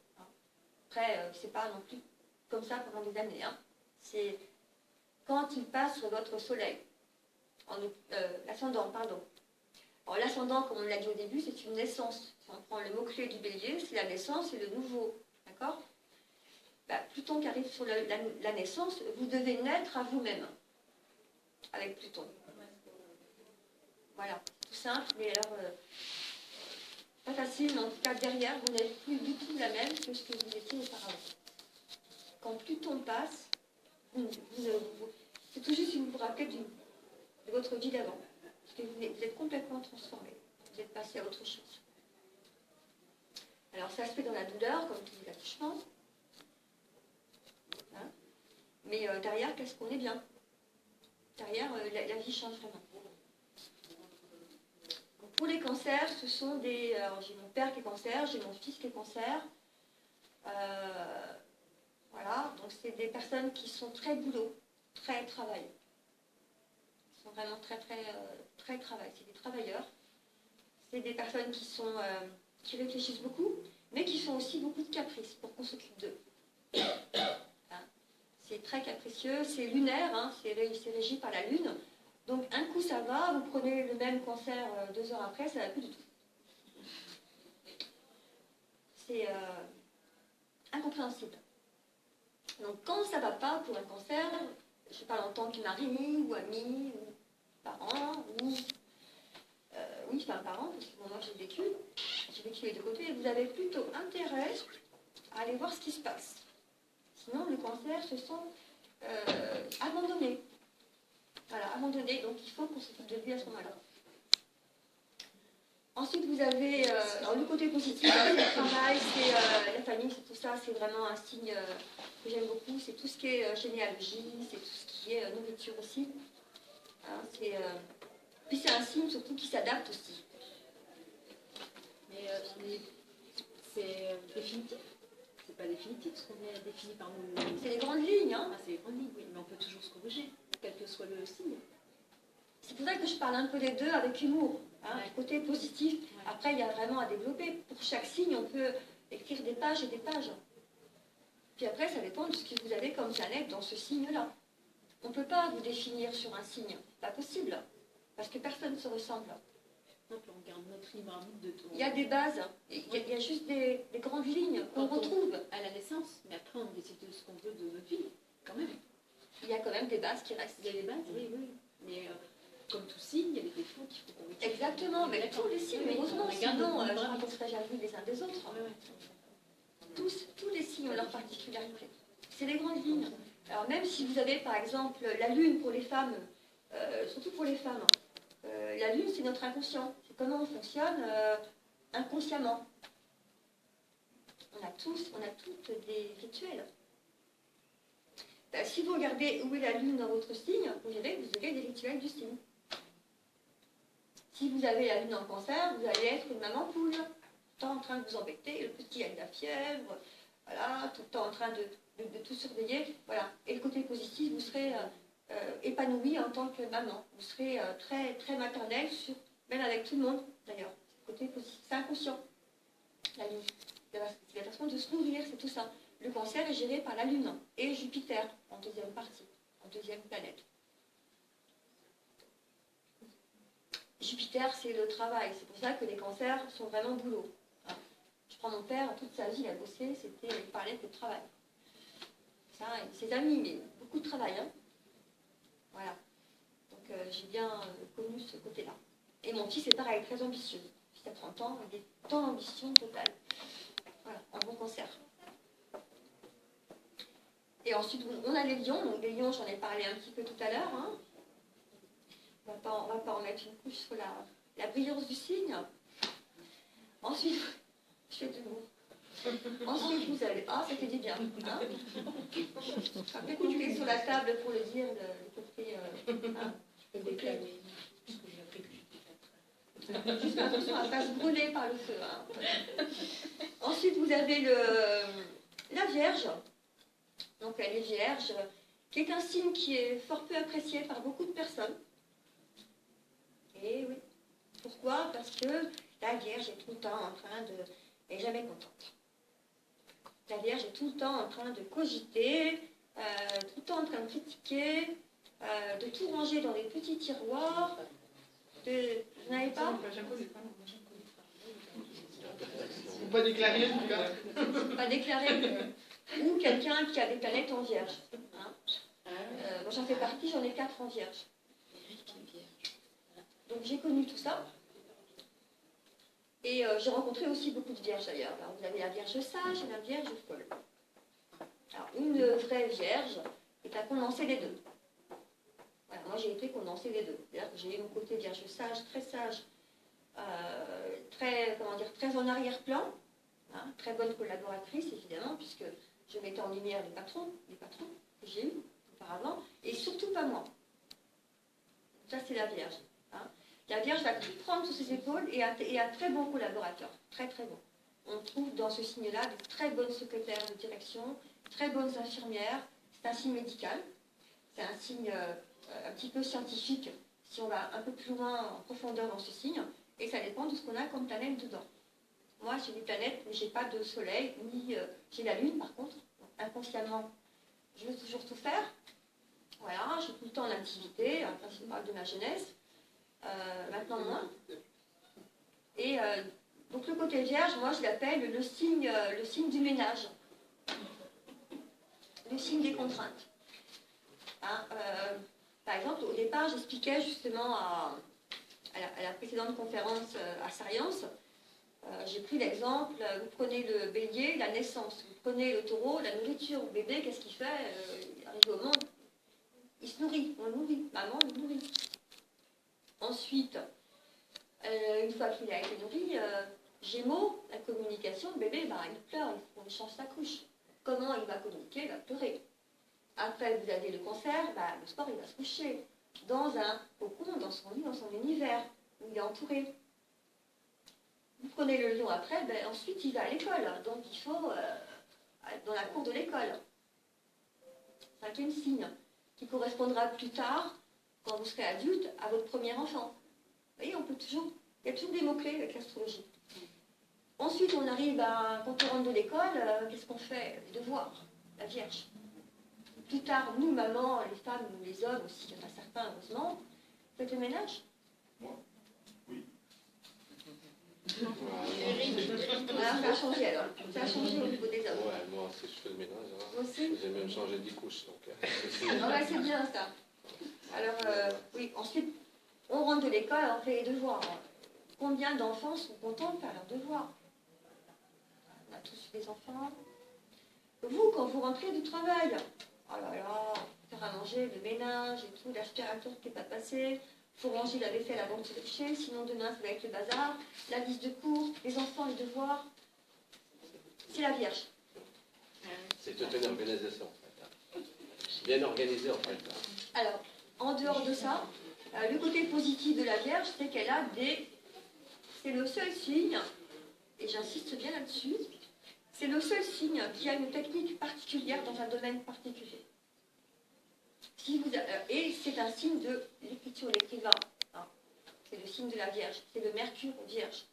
Speaker 1: Après, c'est pas non plus comme ça pendant des années. C'est quand il passe sur votre soleil, l'ascendant, pardon. Alors l'ascendant, comme on l'a dit au début, c'est une naissance. Si on prend le mot-clé du bélier, c'est la naissance, c'est le nouveau. D'accord? Pluton qui arrive sur la naissance, vous devez naître à vous-même. Avec Pluton. Voilà, tout simple, mais alors, pas facile, mais en tout cas derrière, vous n'êtes plus du tout la même que ce que vous étiez auparavant. Quand Pluton passe, c'est tout juste une vous rappelez de votre vie d'avant. Parce que vous êtes complètement transformé. Vous êtes passé à autre chose. Alors ça se fait dans la douleur, comme tous les accouchements. Hein, mais derrière, qu'est-ce qu'on est bien? Derrière, la vie change vraiment. Donc, pour les cancers, ce sont des... Alors, j'ai mon père qui est cancer, j'ai mon fils qui est cancer. Voilà, donc c'est des personnes qui sont très boulot, très travail. Ils sont vraiment très travail. C'est des travailleurs. C'est des personnes qui réfléchissent beaucoup, mais qui font aussi beaucoup de caprices pour qu'on s'occupe d'eux. Hein, c'est très capricieux, c'est lunaire, hein, c'est régi par la lune. Donc un coup ça va, vous prenez le même cancer 2 heures après, ça ne va plus du tout. C'est incompréhensible. Donc quand ça ne va pas pour un cancer, je parle en tant que mari ou ami ou parent ou... oui, enfin parent, parce que moi j'ai vécu les deux côtés, et vous avez plutôt intérêt à aller voir ce qui se passe. Sinon, le cancer se sent abandonné. Voilà, abandonné, donc il faut qu'on s'occupe de lui à ce moment-là. Ensuite, vous avez alors le côté positif, c'est le travail, c'est la famille, c'est tout ça, c'est vraiment un signe que j'aime beaucoup. C'est tout ce qui est généalogie, c'est tout ce qui est nourriture aussi. Hein, puis c'est un signe surtout qui s'adapte aussi.
Speaker 5: Mais c'est définitif? C'est pas définitif ce qu'on est défini par nous.
Speaker 1: C'est les grandes lignes. Hein.
Speaker 5: Ah, c'est les grandes lignes, oui, mais on peut toujours se corriger, quel que soit le signe.
Speaker 1: C'est pour ça que je parle un peu des deux avec humour. Hein,
Speaker 5: Ouais.
Speaker 1: du côté positif. Ouais. Après, il y a vraiment à développer. Pour chaque signe, on peut écrire des pages et des pages. Puis après, ça dépend de ce que vous avez comme planète dans ce signe-là. On ne peut pas vous définir sur un signe. Pas possible. Parce que personne ne se ressemble.
Speaker 5: Donc on garde notre libre arbitre de tout.
Speaker 1: Il y a des bases. Il y a juste des grandes lignes qu'on retrouve.
Speaker 5: À la naissance. Mais après, on décide de ce qu'on veut de notre vie. Quand même.
Speaker 1: Il y a quand même des bases qui restent.
Speaker 5: Il y a des bases, oui, oui. Mais... comme tout signe, il y a des défauts qu'il faut qu'on retire.
Speaker 1: Exactement, mais tous les signes, heureusement, sinon je raconterai jamais les uns des autres. Tous les signes ont leurs particularités. C'est les grandes lignes. Alors même si vous avez par exemple la lune pour les femmes, surtout pour les femmes, la lune c'est notre inconscient. C'est comment on fonctionne inconsciemment. On a toutes des rituels. Si vous regardez où est la lune dans votre signe, vous verrez que vous avez des rituels du signe. Si vous avez la lune en cancer, vous allez être une maman poule, tout le temps en train de vous embêter, le petit a de la fièvre, voilà, tout le temps en train de tout surveiller, voilà. Et le côté positif, vous serez épanoui en tant que maman. Vous serez très maternelle, même avec tout le monde d'ailleurs. Côté positif, c'est inconscient, la lune. C'est la façon de se nourrir, c'est tout ça. Le cancer est géré par la lune et Jupiter en deuxième partie, en deuxième planète. Jupiter, c'est le travail. C'est pour ça que les cancers sont vraiment boulot. Hein. Je prends mon père, toute sa vie, il a bossé, il parlait que de travail. Ça, et ses amis, mais beaucoup de travail. Hein. Voilà. Donc j'ai bien connu ce côté-là. Et mon fils est pareil, très ambitieux. Il a 30 ans, il est dans l'ambition totale. Voilà, un bon cancer. Et ensuite, on a les lions. Donc les lions, j'en ai parlé un petit peu tout à l'heure. Hein. On va pas en mettre une couche sur la brillance du signe. Ensuite, je fais de mots. Ensuite, vous allez... Ah, ça fait du bien. Hein, après, cliquer sur la table pour le dire, le côté... hein,
Speaker 5: Je peux déclamer ce que j'ai vécu.
Speaker 1: Juste attention à ne pas se brûler par le feu. Hein. Ensuite, vous avez la Vierge. Donc, elle est Vierge, qui est un signe qui est fort peu apprécié par beaucoup de personnes. Et oui. Pourquoi? Parce que la Vierge est tout le temps en train de... Elle n'est jamais contente. La Vierge est tout le temps en train de cogiter, tout le temps en train de critiquer, de tout ranger dans les petits tiroirs. Vous n'avez pas?
Speaker 3: Pas déclaré, en tout cas.
Speaker 1: Pas déclaré. Ou quelqu'un qui a des planètes en Vierge. Hein. Moi, j'en fais partie, j'en ai 4 en Vierge. Donc j'ai connu tout ça. Et j'ai rencontré aussi beaucoup de vierges d'ailleurs. Alors, vous avez la Vierge sage et la Vierge folle. Alors, une vraie Vierge est à condenser les deux. Voilà, moi j'ai été condenser les deux. C'est-à-dire que j'ai eu mon côté Vierge sage, très en arrière-plan, hein, très bonne collaboratrice évidemment, puisque je mettais en lumière les patrons que j'ai eus auparavant, et surtout pas moi. Ça c'est la Vierge. Hein. La Vierge va tout prendre sous ses épaules et a très bons collaborateurs, très très bons. On trouve dans ce signe-là des très bonnes secrétaires de direction, très bonnes infirmières. C'est un signe médical, c'est un signe un petit peu scientifique si on va un peu plus loin en profondeur dans ce signe, et ça dépend de ce qu'on a comme planète dedans. Moi j'ai des planètes, mais je n'ai pas de soleil, ni j'ai la lune par contre. Donc, inconsciemment, je veux toujours tout faire. Voilà, je suis tout le temps en activité, je parle de ma jeunesse. Maintenant moins. Et donc le côté Vierge, moi je l'appelle le signe du ménage, le signe des contraintes. Hein, par exemple, au départ, j'expliquais justement à la précédente conférence à Science, j'ai pris l'exemple, vous prenez le bélier, la naissance, vous prenez le taureau, la nourriture, le bébé, qu'est-ce qu'il fait? Il arrive au monde, il se nourrit, on le nourrit, maman le nourrit. Ensuite, une fois qu'il a été nourri, Gémeaux, la communication, le bébé, il pleure, on lui change sa couche. Comment il va communiquer? Il va pleurer. Après, vous avez le cancer, le sport, il va se coucher dans un cocon, dans son lit, dans son univers, où il est entouré. Vous prenez le lion après, ensuite il va à l'école, donc il faut dans la cour de l'école. 5e signe, qui correspondra plus tard, quand vous serez adulte, à votre premier enfant. Vous voyez, il y a toujours des mots-clés avec l'astrologie. Ensuite, on arrive quand on rentre de l'école, qu'est-ce qu'on fait? Les devoirs, la Vierge. Plus tard, nous, maman, les femmes, les hommes aussi, il y en a certains, heureusement, faites le ménage.
Speaker 6: Moi? Oui.
Speaker 1: Voilà, ça a changé alors. Ça a changé au niveau des hommes.
Speaker 6: Ouais, moi aussi, je fais le ménage. Hein.
Speaker 1: Moi aussi.
Speaker 6: J'ai même changé de couches. Donc,
Speaker 1: c'est bien ça. Alors, oui, ensuite, on rentre de l'école, on fait les devoirs. Combien d'enfants sont contents de faire leurs devoirs? On a tous des enfants. Vous, quand vous rentrez du travail, oh là là, faire à manger, le ménage et tout, l'aspirateur qui n'est pas passé, il faut ranger la vaisselle avant de se coucher, sinon demain ça va être le bazar, la liste de cours, les enfants, les devoirs. C'est la Vierge.
Speaker 6: C'est toute une organisation, en fait. Bien organisée, en fait.
Speaker 1: Alors, en dehors de ça, le côté positif de la Vierge, c'est qu'elle a c'est le seul signe, et j'insiste bien là-dessus, c'est le seul signe qui a une technique particulière dans un domaine particulier. Et c'est un signe de l'écriture, l'écrivain. Hein. C'est le signe de la Vierge, c'est le Mercure Vierge.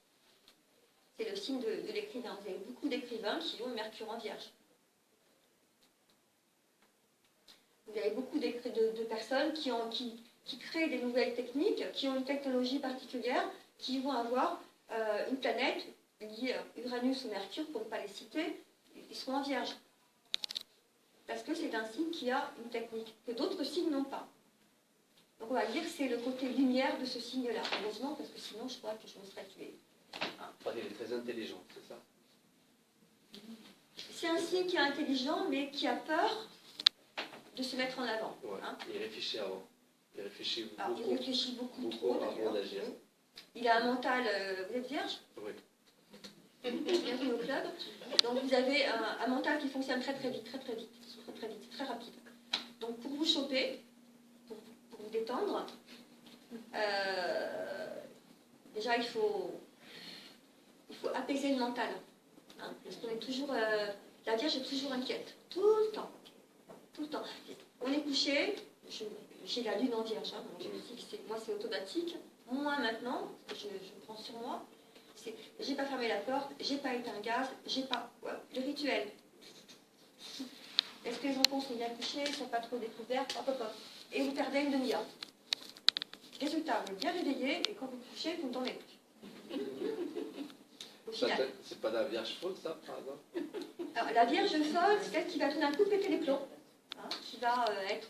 Speaker 1: C'est le signe de l'écrivain. Vous avez beaucoup d'écrivains qui ont Mercure en Vierge. Vous avez beaucoup de personnes qui créent des nouvelles techniques, qui ont une technologie particulière, qui vont avoir une planète liée à Uranus ou Mercure, pour ne pas les citer, ils seront en Vierge. Parce que c'est un signe qui a une technique que d'autres signes n'ont pas. Donc on va dire que c'est le côté lumière de ce signe-là. Heureusement, parce que sinon je crois que je me serais tuée.
Speaker 6: Hein. Il est très intelligent, c'est ça?
Speaker 1: C'est un signe qui est intelligent, mais qui a peur de se mettre en avant.
Speaker 6: Ouais.
Speaker 1: Hein.
Speaker 6: Il réfléchit avant. Il réfléchit beaucoup.
Speaker 1: Alors, il réfléchit beaucoup trop,
Speaker 6: avant d'agir.
Speaker 1: Il a un mental... vous êtes vierge?
Speaker 6: Oui.
Speaker 1: Bienvenue au club. Donc vous avez un mental qui fonctionne très vite, très rapide. Donc pour vous choper, pour vous détendre, déjà il faut apaiser le mental. Hein, parce qu'on est toujours, la Vierge est toujours inquiète, tout le temps. Tout le temps. On est couché, j'ai la lune en Vierge, hein, donc je me dis que moi c'est automatique. Moi maintenant, parce que je prends sur moi, c'est j'ai pas fermé la porte, j'ai pas éteint un gaz, j'ai pas. Voilà, le rituel. Est-ce que les enfants sont bien couchés, ils sont pas trop découverts, hop, hop, hop. Et vous perdez une demi-heure. Résultat, vous êtes bien réveillé et quand vous couchez, vous ne dormez plus. Au final.
Speaker 6: C'est pas la Vierge folle, ça, par exemple?
Speaker 1: Alors, la Vierge folle, c'est celle qui va tout d'un coup péter les plombs, hein, qui va être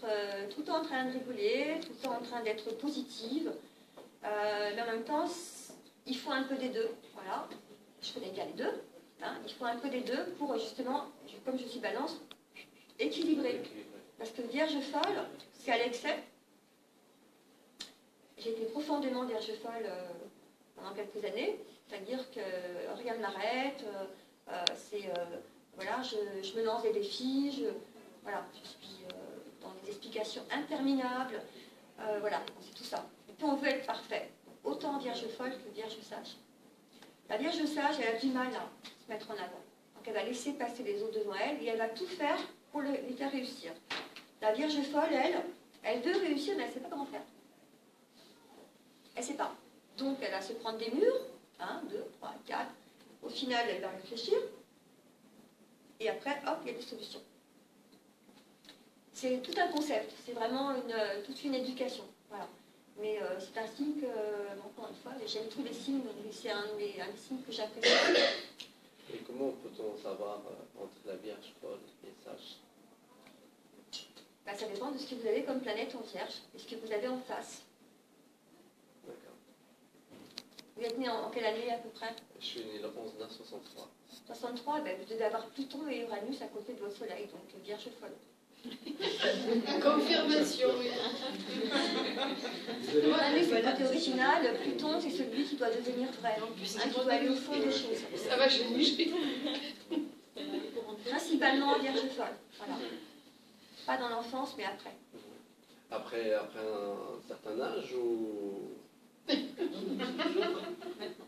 Speaker 1: tout le temps en train de rigoler, tout le temps en train d'être positive, mais en même temps, il faut un peu des deux. Voilà, je connais bien les deux. Hein, il faut un peu des deux pour justement, comme je suis balance, équilibrer. Parce que Vierge folle, c'est à l'excès. J'ai été profondément Vierge folle pendant quelques années, c'est-à-dire que rien ne m'arrête, voilà, je me lance des défis, voilà, je suis dans des explications interminables, voilà, c'est tout ça. Et puis on veut être parfait, autant Vierge folle que Vierge sage. La Vierge sage, elle a du mal à se mettre en avant. Donc elle va laisser passer les autres devant elle et elle va tout faire pour les faire réussir. La Vierge folle, elle veut réussir, mais elle ne sait pas comment faire. Elle ne sait pas. Donc elle va se prendre des murs, 1, 2, 3, 4. Au final, elle va réfléchir. Et après, hop, il y a des solutions. C'est tout un concept. C'est vraiment toute une éducation. Voilà. Mais c'est un signe que, encore une fois, j'aime tous les signes, mais c'est un des signes que j'apprécie.
Speaker 6: Et comment peut-on savoir entre la Vierge folle et sage?
Speaker 1: Ben, ça dépend de ce que vous avez comme planète en Vierge et ce que vous avez en face.
Speaker 6: D'accord.
Speaker 1: Vous êtes né en quelle année à peu près?
Speaker 6: Je suis né le 11/9/63.
Speaker 1: 63, ben, vous devez avoir Pluton et Uranus à côté de votre soleil, donc Vierge folle.
Speaker 2: Confirmation.
Speaker 1: Uranus, c'est le côté original, Pluton, c'est celui qui doit devenir vrai, qui doit aller au fond des choses.
Speaker 2: Ça va, je vais
Speaker 1: Principalement Vierge folle, voilà. Pas dans l'enfance, mais après.
Speaker 6: Après un certain âge ou...
Speaker 7: À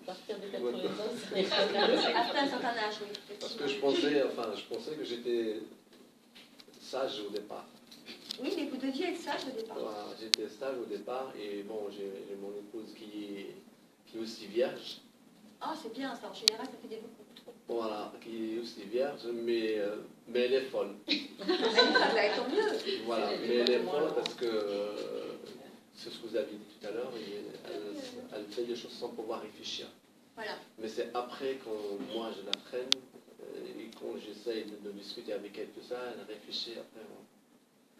Speaker 7: partir de 80 ans, c'est
Speaker 1: Après un certain âge, oui.
Speaker 6: Parce que je pensais que j'étais sage au départ.
Speaker 1: Oui, mais vous deviez être sage au départ.
Speaker 6: Voilà, j'étais sage au départ et bon, j'ai mon épouse qui est aussi vierge.
Speaker 1: Ah, c'est bien ça, en général, ça fait des beaucoup trop.
Speaker 6: Voilà, qui est aussi vierge, mais elle est folle.
Speaker 1: Ça va être mieux.
Speaker 6: Voilà, mais elle est folle parce que c'est ce que vous avez dit tout à l'heure, elle fait des choses sans pouvoir réfléchir.
Speaker 1: Voilà.
Speaker 6: Mais c'est après, quand moi je la freine, et quand j'essaye de discuter avec elle, tout ça, elle réfléchit après.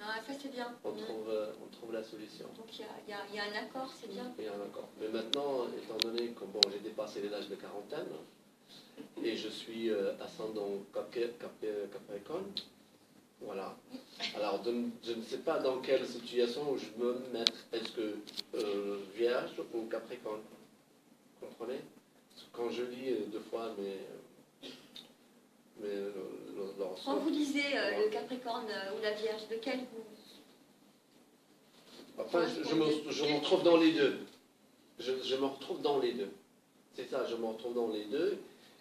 Speaker 1: Ah, ça c'est bien.
Speaker 6: On trouve la solution.
Speaker 1: Donc il y a un accord, c'est bien.
Speaker 6: Il y a un accord. Mais maintenant, étant donné que bon, j'ai dépassé l'âge de quarantaine, et je suis ascendant Capricorne, voilà. Alors, je ne sais pas dans quelle situation où je me mettre. Est-ce que Vierge ou Capricorne? Vous comprenez? Parce que quand je lis deux fois l'horoscope.
Speaker 1: Quand vous lisez le Capricorne ou la Vierge, lequel vous...
Speaker 6: Enfin, je me retrouve dans les deux. Je me retrouve dans les deux. C'est ça, je me retrouve dans les deux.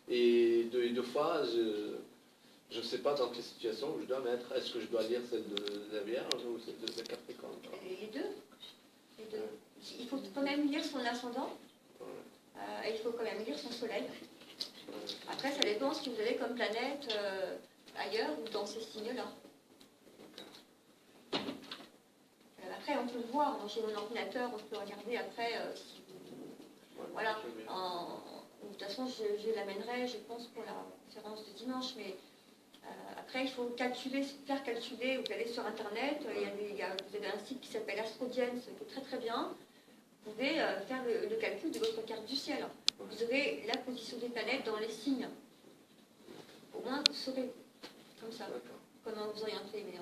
Speaker 6: Et deux fois, je ne sais pas dans quelle situation je dois mettre. Est-ce que je dois lire celle de la Vierge ou celle de Capricorne?
Speaker 1: Les deux. Les deux. Il faut quand même lire son ascendant. Et il faut quand même lire son soleil. Après, ça dépend ce que vous avez comme planète ailleurs ou dans ces signes-là. Après, on peut le voir. Chez mon ordinateur, on peut regarder après. Si vous... Voilà. De toute façon, je l'amènerai, je pense, pour la conférence de dimanche. Mais après, il faut faire calculer. Vous allez sur Internet. Vous avez un site qui s'appelle AstroDiens, qui est très très bien. Vous pouvez faire le calcul de votre carte du ciel. Vous aurez la position des planètes dans les signes. Au moins, vous saurez, comme ça, comment vous orienter. Mais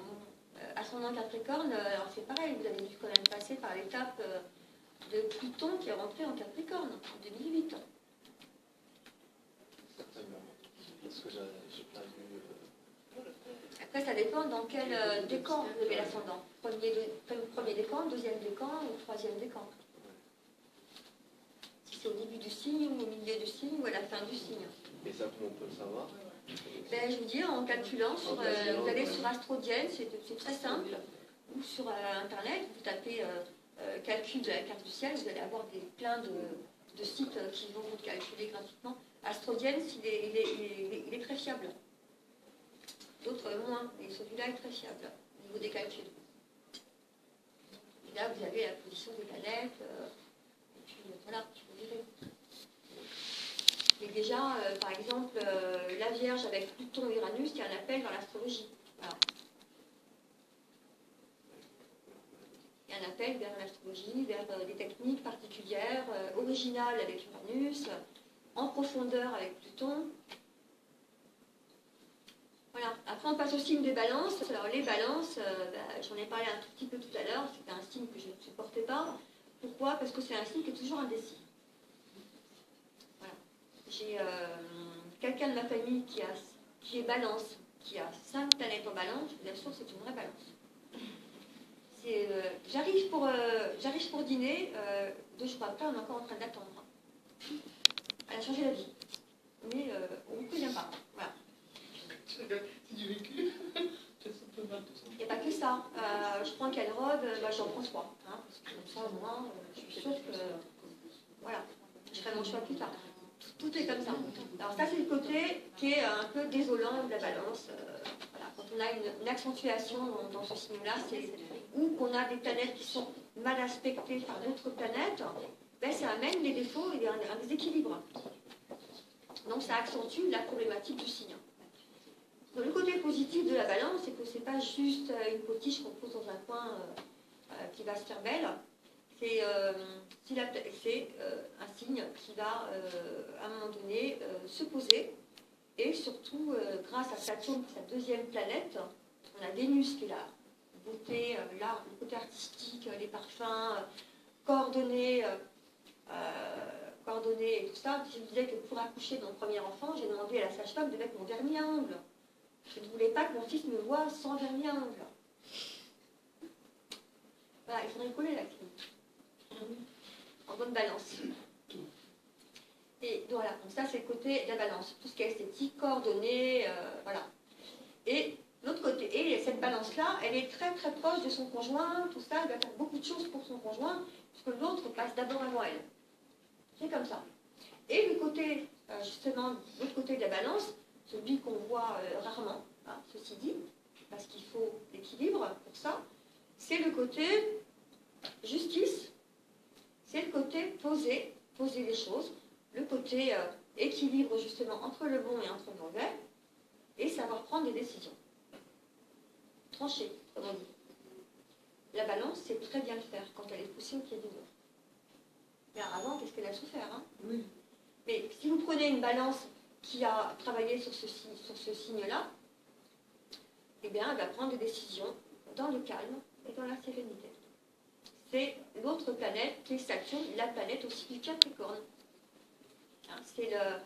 Speaker 1: ascendant Capricorne, alors c'est pareil, vous avez dû quand même passer par l'étape de Pluton qui est rentré en Capricorne en 2008.
Speaker 6: Certainement. Parce que j'ai pas vu...
Speaker 1: Après, ça dépend dans quel décan vous avez l'ascendant. Premier décan, deuxième décan ou troisième décan. Si c'est au début du signe, ou au milieu du signe, ou à la fin du signe.
Speaker 6: Et ça, comment on peut le savoir?
Speaker 1: Ben, je vous dis, en calculant, sur, vous allez sur Astrodienne, c'est très simple, ou sur Internet, vous tapez calcul de la carte du ciel, vous allez avoir plein de sites qui vont vous calculer gratuitement. Astrodienne, il est très fiable. D'autres moins, mais celui-là est très fiable au niveau des calculs. Et là, vous avez la position des planètes, et puis voilà, je vous dirai. Mais déjà, par exemple, la Vierge avec Pluton et Uranus, il y a un appel dans l'astrologie. Voilà. Il y a un appel vers l'astrologie, vers des techniques particulières, originales avec Uranus, en profondeur avec Pluton. Voilà. Après, on passe au signe des balances. Alors, les balances, j'en ai parlé un tout petit peu tout à l'heure, c'était un signe que je ne supportais pas. Pourquoi? Parce que c'est un signe qui est toujours indécis. Voilà. J'ai quelqu'un de ma famille qui est balance, qui a 5 planètes en balance, bien sûr, c'est une vraie balance. J'arrive pour dîner, 2 jours après, on est encore en train d'attendre. Elle a changé la vie. Mais on ne prévient pas. Voilà.
Speaker 3: C'est du vécu.
Speaker 1: Il n'y a pas que ça. Je prends quelle robe, j'en prends 3. Hein, parce que comme ça, au moins, je suis sûre que. Voilà. Je ferai mon choix plus tard. Tout est comme ça. Alors, ça, c'est le côté qui est un peu désolant de la balance. Voilà. Quand on a une accentuation dans ce signe-là, ou qu'on a des planètes qui sont mal aspectées par d'autres planètes, ben, ça amène des défauts et un déséquilibre. Donc, ça accentue la problématique du signe. Donc, le côté positif de la balance, c'est que ce n'est pas juste une potiche qu'on pose dans un coin qui va se faire belle. C'est un signe qui va, à un moment donné, se poser. Et surtout, grâce à Saturne, sa deuxième planète, on a Vénus qui est la beauté, l'art, le côté artistique, les parfums, coordonnés et tout ça. Je me disais que pour accoucher de mon premier enfant, j'ai demandé à la sage-femme de mettre mon vernis à ongles. Je ne voulais pas que mon fils me voie sans vernis à ongles. Voilà, il faudrait coller la clé. En bonne balance. Et donc voilà, donc ça c'est le côté de la balance. Tout ce qui est esthétique, coordonné, voilà. Et l'autre côté, et cette balance-là, elle est très très proche de son conjoint, tout ça, elle va faire beaucoup de choses pour son conjoint, puisque l'autre passe d'abord avant elle. C'est comme ça. Et le côté, justement, l'autre côté de la balance, celui qu'on voit rarement, hein, ceci dit, parce qu'il faut l'équilibre pour ça, c'est le côté justice, c'est le côté poser les choses, le côté équilibre justement entre le bon et entre le mauvais, et savoir prendre des décisions. Trancher, comme on dit. La balance, c'est très bien le faire quand elle est poussée au pied du mur. Mais avant, qu'est-ce qu'elle a souffert, hein?
Speaker 3: Oui.
Speaker 1: Mais si vous prenez une balance qui a travaillé sur ce signe-là, eh bien, elle va prendre des décisions dans le calme et dans la sérénité. C'est l'autre planète qui est Saturne, la planète aussi du Capricorne. Hein, c'est le...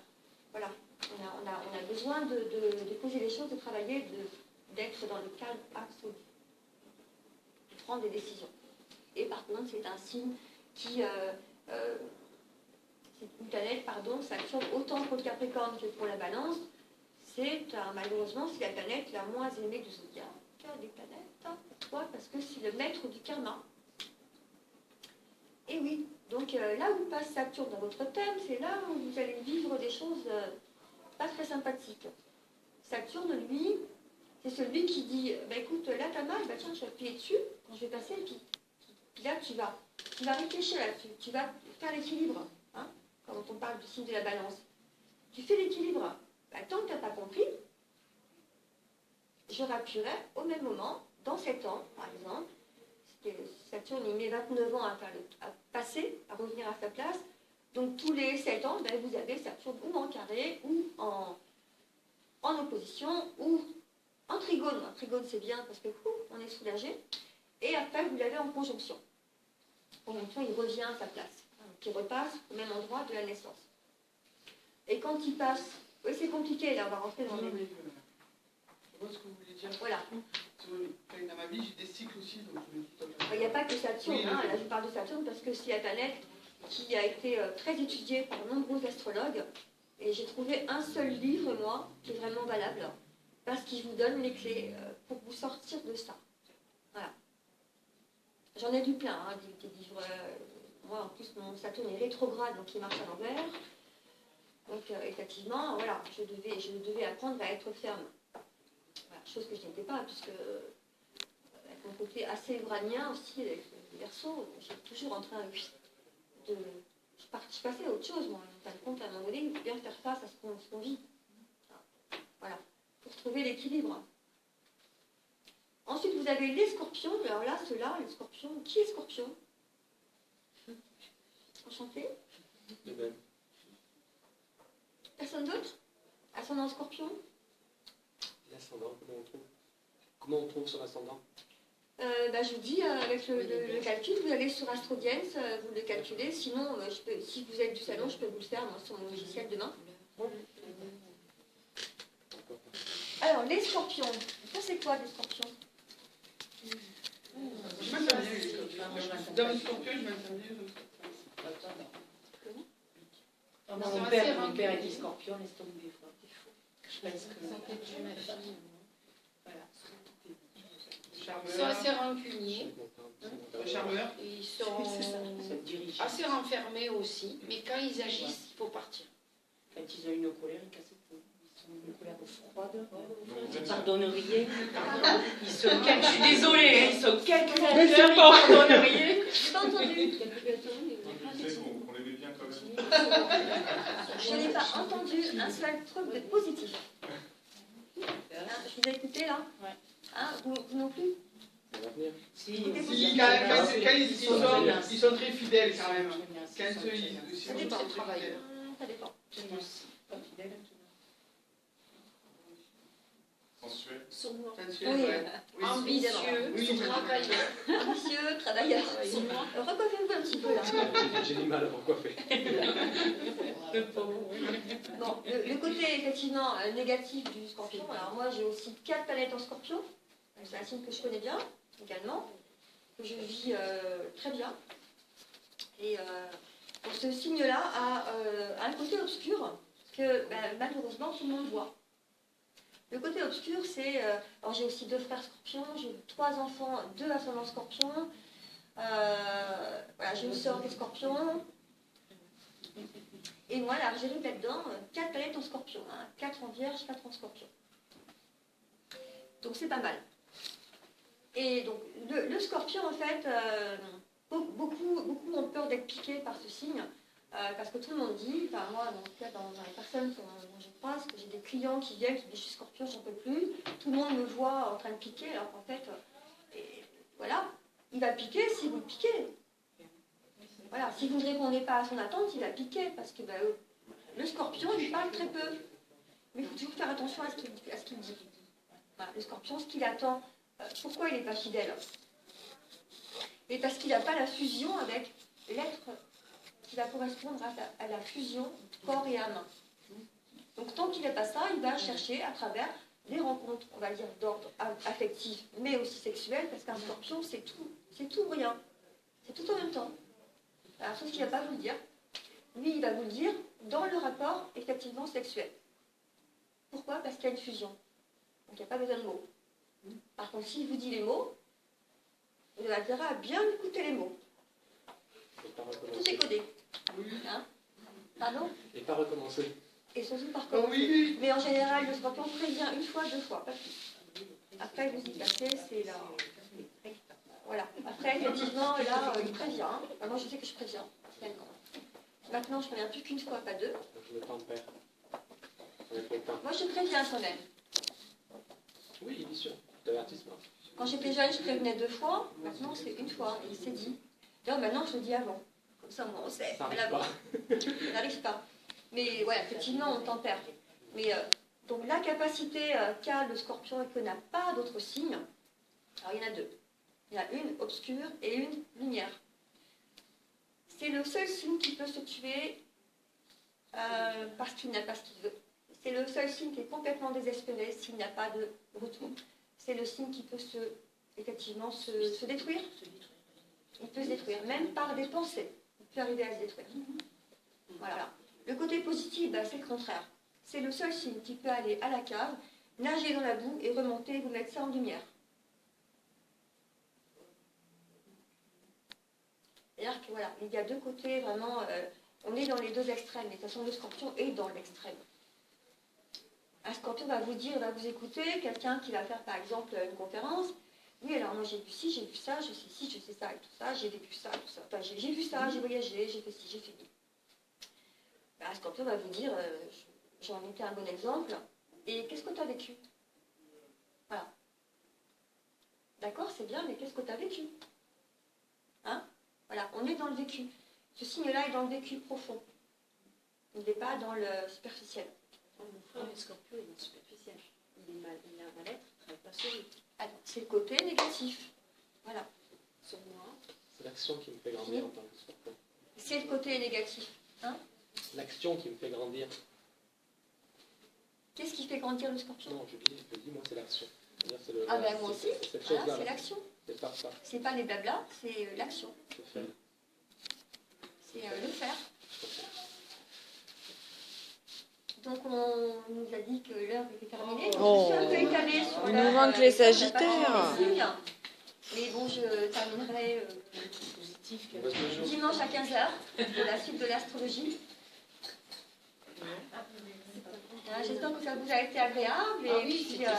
Speaker 1: Voilà. On a besoin de poser les choses, de travailler, d'être dans le calme absolu. De prendre des décisions. Et par contre, c'est un signe qui... c'est une planète, pardon, Saturne, autant pour le Capricorne que pour la Balance, malheureusement, c'est la planète la moins aimée du zodiaque des planètes. Pourquoi? Parce que c'est le maître du karma. Et oui, donc là où passe Saturne dans votre thème, c'est là où vous allez vivre des choses pas très sympathiques. Saturne, lui, c'est celui qui dit, bah, écoute, là t'as mal, bah, tiens, je vais appuyer dessus quand je vais passer, et puis là tu vas réfléchir là-dessus, tu vas faire l'équilibre. Hein, quand on parle du signe de la Balance. Tu fais l'équilibre. Bah, tant que tu n'as pas compris, je rappuierai au même moment, dans 7 ans, par exemple, Saturne il met 29 ans à passer, à revenir à sa place, donc tous les 7 ans, ben, vous avez Saturne ou en carré, ou en opposition, ou en trigone. En trigone c'est bien parce que on est soulagé, et après vous l'avez en conjonction. En conjonction, il revient à sa place, qui repasse au même endroit de la naissance. Et quand il passe, oui c'est compliqué, là on va rentrer dans les...
Speaker 3: Je vois ce que vous voulez dire.
Speaker 1: Voilà.
Speaker 3: Dans ma vie, j'ai des cycles aussi, donc je vais tout à fait...
Speaker 1: Il n'y a pas que Saturne,
Speaker 3: Oui,
Speaker 1: hein,
Speaker 3: oui.
Speaker 1: là je parle de Saturne parce que c'est la planète qui a été très étudié par de nombreux astrologues. Et j'ai trouvé un seul livre, moi, qui est vraiment valable, parce qu'il vous donne les clés pour vous sortir de ça. Voilà. J'en ai lu plein, hein, des livres. Moi, en plus, mon Saturne est rétrograde, donc il marche à l'envers. Donc, effectivement, voilà, je devais apprendre à être ferme. Voilà, chose que je n'étais pas, puisque avec mon côté assez uranien aussi, avec le Verseau, j'étais toujours en train de... Je passais à autre chose, moi. En fin de compte, à un moment donné, il faut bien faire face à ce qu'on vit. Voilà, pour trouver l'équilibre. Ensuite, vous avez les scorpions. Alors là, ceux-là, les scorpions. Qui est scorpion? Enchanté.
Speaker 6: De même.
Speaker 1: Personne d'autre? Ascendant scorpion?
Speaker 6: L'ascendant, comment on trouve son ascendant?
Speaker 1: Je vous dis, avec le calcul, vous allez sur AstroGens, vous le calculez. Sinon, si vous êtes du salon, je peux vous le faire moi, sur mon logiciel demain. Alors, les scorpions. Ça, c'est quoi, les scorpions?
Speaker 3: Je m'attends bien, les scorpions. Dans le scorpion, je m'attends bien.
Speaker 4: Mon père est dit scorpion, laisse tomber. Je pense que... Voilà.
Speaker 2: Ils sont assez rancuniers.
Speaker 3: Charmeur.
Speaker 2: Ils sont assez renfermés aussi. Mais quand ils agissent, il faut partir.
Speaker 4: Quand ils ont une colère, ils cassent tout. Ils sont une colère froide. Ils pardonnent rien. Ils sont je suis désolée, ils sont calculateurs, ils pardonnent rien.
Speaker 1: J'ai pas entendu.
Speaker 7: On les met bien quand même.
Speaker 1: Je n'ai pas entendu un seul truc de positif. Hein, je vous ai écouté là?
Speaker 4: Ouais.
Speaker 1: Hein, vous non plus?
Speaker 6: Ça va venir.
Speaker 3: Si, quand ils sont très fidèles quand même. Quand ils
Speaker 1: Ça dépend.
Speaker 3: sont très fidèles.
Speaker 1: Ça dépend.
Speaker 4: Pas fidèle.
Speaker 7: Sensuel.
Speaker 5: Sournois.
Speaker 3: Sensuel,
Speaker 1: Oui.
Speaker 3: ouais. Oui,
Speaker 2: Ambitieux,
Speaker 3: oui.
Speaker 2: travailleurs.
Speaker 1: Ambitieux, travailleur. Recoiffez-vous un petit peu là.
Speaker 6: J'ai du mal à me recoiffer.
Speaker 1: Bon, le côté effectivement négatif du scorpion, alors moi j'ai aussi 4 planètes en scorpion, c'est un signe que je connais bien également, que je vis très bien. Et donc ce signe-là a un côté obscur que malheureusement tout le monde voit. Le côté obscur, c'est... alors j'ai aussi 2 frères scorpions, j'ai 3 enfants, 2 ascendants scorpions, voilà, j'ai une sœur qui est scorpion. Et moi, là, j'ai mis là-dedans 4 planètes en scorpion, 4 en vierge, 4 en scorpion. Donc c'est pas mal. Et donc le scorpion, en fait, beaucoup ont peur d'être piqués par ce signe, parce que tout le monde dit, enfin moi, en tout cas dans les personnes dont je croise, que j'ai des clients qui viennent, qui disent je suis scorpion, j'en peux plus, tout le monde me voit en train de piquer, alors qu'en fait, voilà, il va piquer si vous le piquez. Voilà, si vous ne répondez pas à son attente, il va piquer, parce que le scorpion, il parle très peu. Mais il faut toujours faire attention à ce qu'il dit. Voilà, le scorpion, ce qu'il attend, pourquoi il n'est pas fidèle? Et parce qu'il n'a pas la fusion avec l'être qui va correspondre à la fusion corps et âme. Donc tant qu'il n'a pas ça, il va chercher à travers des rencontres, on va dire, d'ordre affectif, mais aussi sexuel, parce qu'un scorpion, c'est tout ou rien. C'est tout en même temps. Alors, sauf qu'il ne va pas vous le dire. Lui, il va vous le dire dans le rapport, effectivement, sexuel. Pourquoi? Parce qu'il y a une fusion. Donc, il n'y a pas besoin de mots. Par contre, s'il vous dit les mots, vous avez intérêt à bien écouter les mots. Tout est codé. Hein? Pardon?
Speaker 6: Et pas recommencer.
Speaker 1: Et surtout par
Speaker 3: Oh,
Speaker 1: contre.
Speaker 3: oui.
Speaker 1: Mais en général, le scorpion prévient 1 fois, 2 fois, pas plus. Après, vous y passez, c'est là. Voilà. Après, effectivement, là, il prévient. Enfin, moi, je sais que je préviens. Maintenant, je préviens plus qu'1 fois, pas 2.
Speaker 6: Donc le temps perd. Avec le temps.
Speaker 1: Moi, je préviens quand même.
Speaker 6: Oui, bien sûr. D'avertissement.
Speaker 1: Quand j'étais jeune, je prévenais 2 fois. Maintenant, c'est 1 fois. Et c'est dit. D'ailleurs, maintenant, je le dis avant. Comme ça, on sait.
Speaker 6: Ça
Speaker 1: Mais
Speaker 6: n'arrive
Speaker 1: là,
Speaker 6: pas.
Speaker 1: ça n'arrive pas. Mais ouais, effectivement, on tempère. Mais donc, la capacité qu'a le scorpion et que n'a pas d'autres signes, alors il y en a 2. Il y a une obscure et une lumière. C'est le seul signe qui peut se tuer parce qu'il n'a pas ce qu'il veut. C'est le seul signe qui est complètement désespéré s'il n'a pas de retour. C'est le signe qui peut effectivement se détruire. Il peut se détruire, même par des pensées. peut arriver à se détruire. Voilà. Le côté positif, c'est le contraire. C'est le seul signe qui peut aller à la cave, nager dans la boue et remonter et vous mettre ça en lumière. C'est-à-dire que voilà, il y a deux côtés vraiment, on est dans les deux extrêmes, et de toute façon le scorpion est dans l'extrême. Un scorpion va vous dire, va vous écouter, quelqu'un qui va faire par exemple une conférence, oui alors moi j'ai vu ci, j'ai vu ça, je sais ci, je sais ça et tout ça, j'ai vécu ça et tout ça, enfin j'ai vu ça, j'ai voyagé, j'ai fait ci, j'ai fait ça. Un scorpion va vous dire, j'en ai été un bon exemple, et qu'est-ce que tu as vécu? Voilà. D'accord, c'est bien, mais qu'est-ce que tu as vécu? Hein? Voilà, on est dans le vécu. Ce signe-là est dans le vécu profond. Il n'est pas dans le superficiel.
Speaker 5: Mon frère, le scorpion, il est dans le superficiel. Il a un mal-être, il ne travaille pas sur lui.
Speaker 1: Alors, c'est le côté négatif. Voilà.
Speaker 5: Sur moi.
Speaker 8: C'est l'action qui me fait grandir en tant que scorpion.
Speaker 1: C'est le côté négatif. Hein?
Speaker 8: L'action qui me fait grandir.
Speaker 1: Qu'est-ce qui fait grandir le scorpion?
Speaker 8: Non, je dis moi, c'est l'action.
Speaker 1: Ah ben moi aussi, voilà, c'est l'action.
Speaker 8: C'est pas ça.
Speaker 1: C'est pas les blabla, c'est l'action.
Speaker 8: C'est faire.
Speaker 1: C'est le faire. Donc on nous a dit que l'heure était terminée. Donc je suis un peu étalée sur
Speaker 9: il
Speaker 1: l'heure.
Speaker 9: nous manque les Sagittaires.
Speaker 1: Mais bon, je terminerai dimanche à 15h de la suite de l'astrologie. J'espère que ça vous a été agréable. Et
Speaker 2: oui,
Speaker 1: puis,
Speaker 2: c'était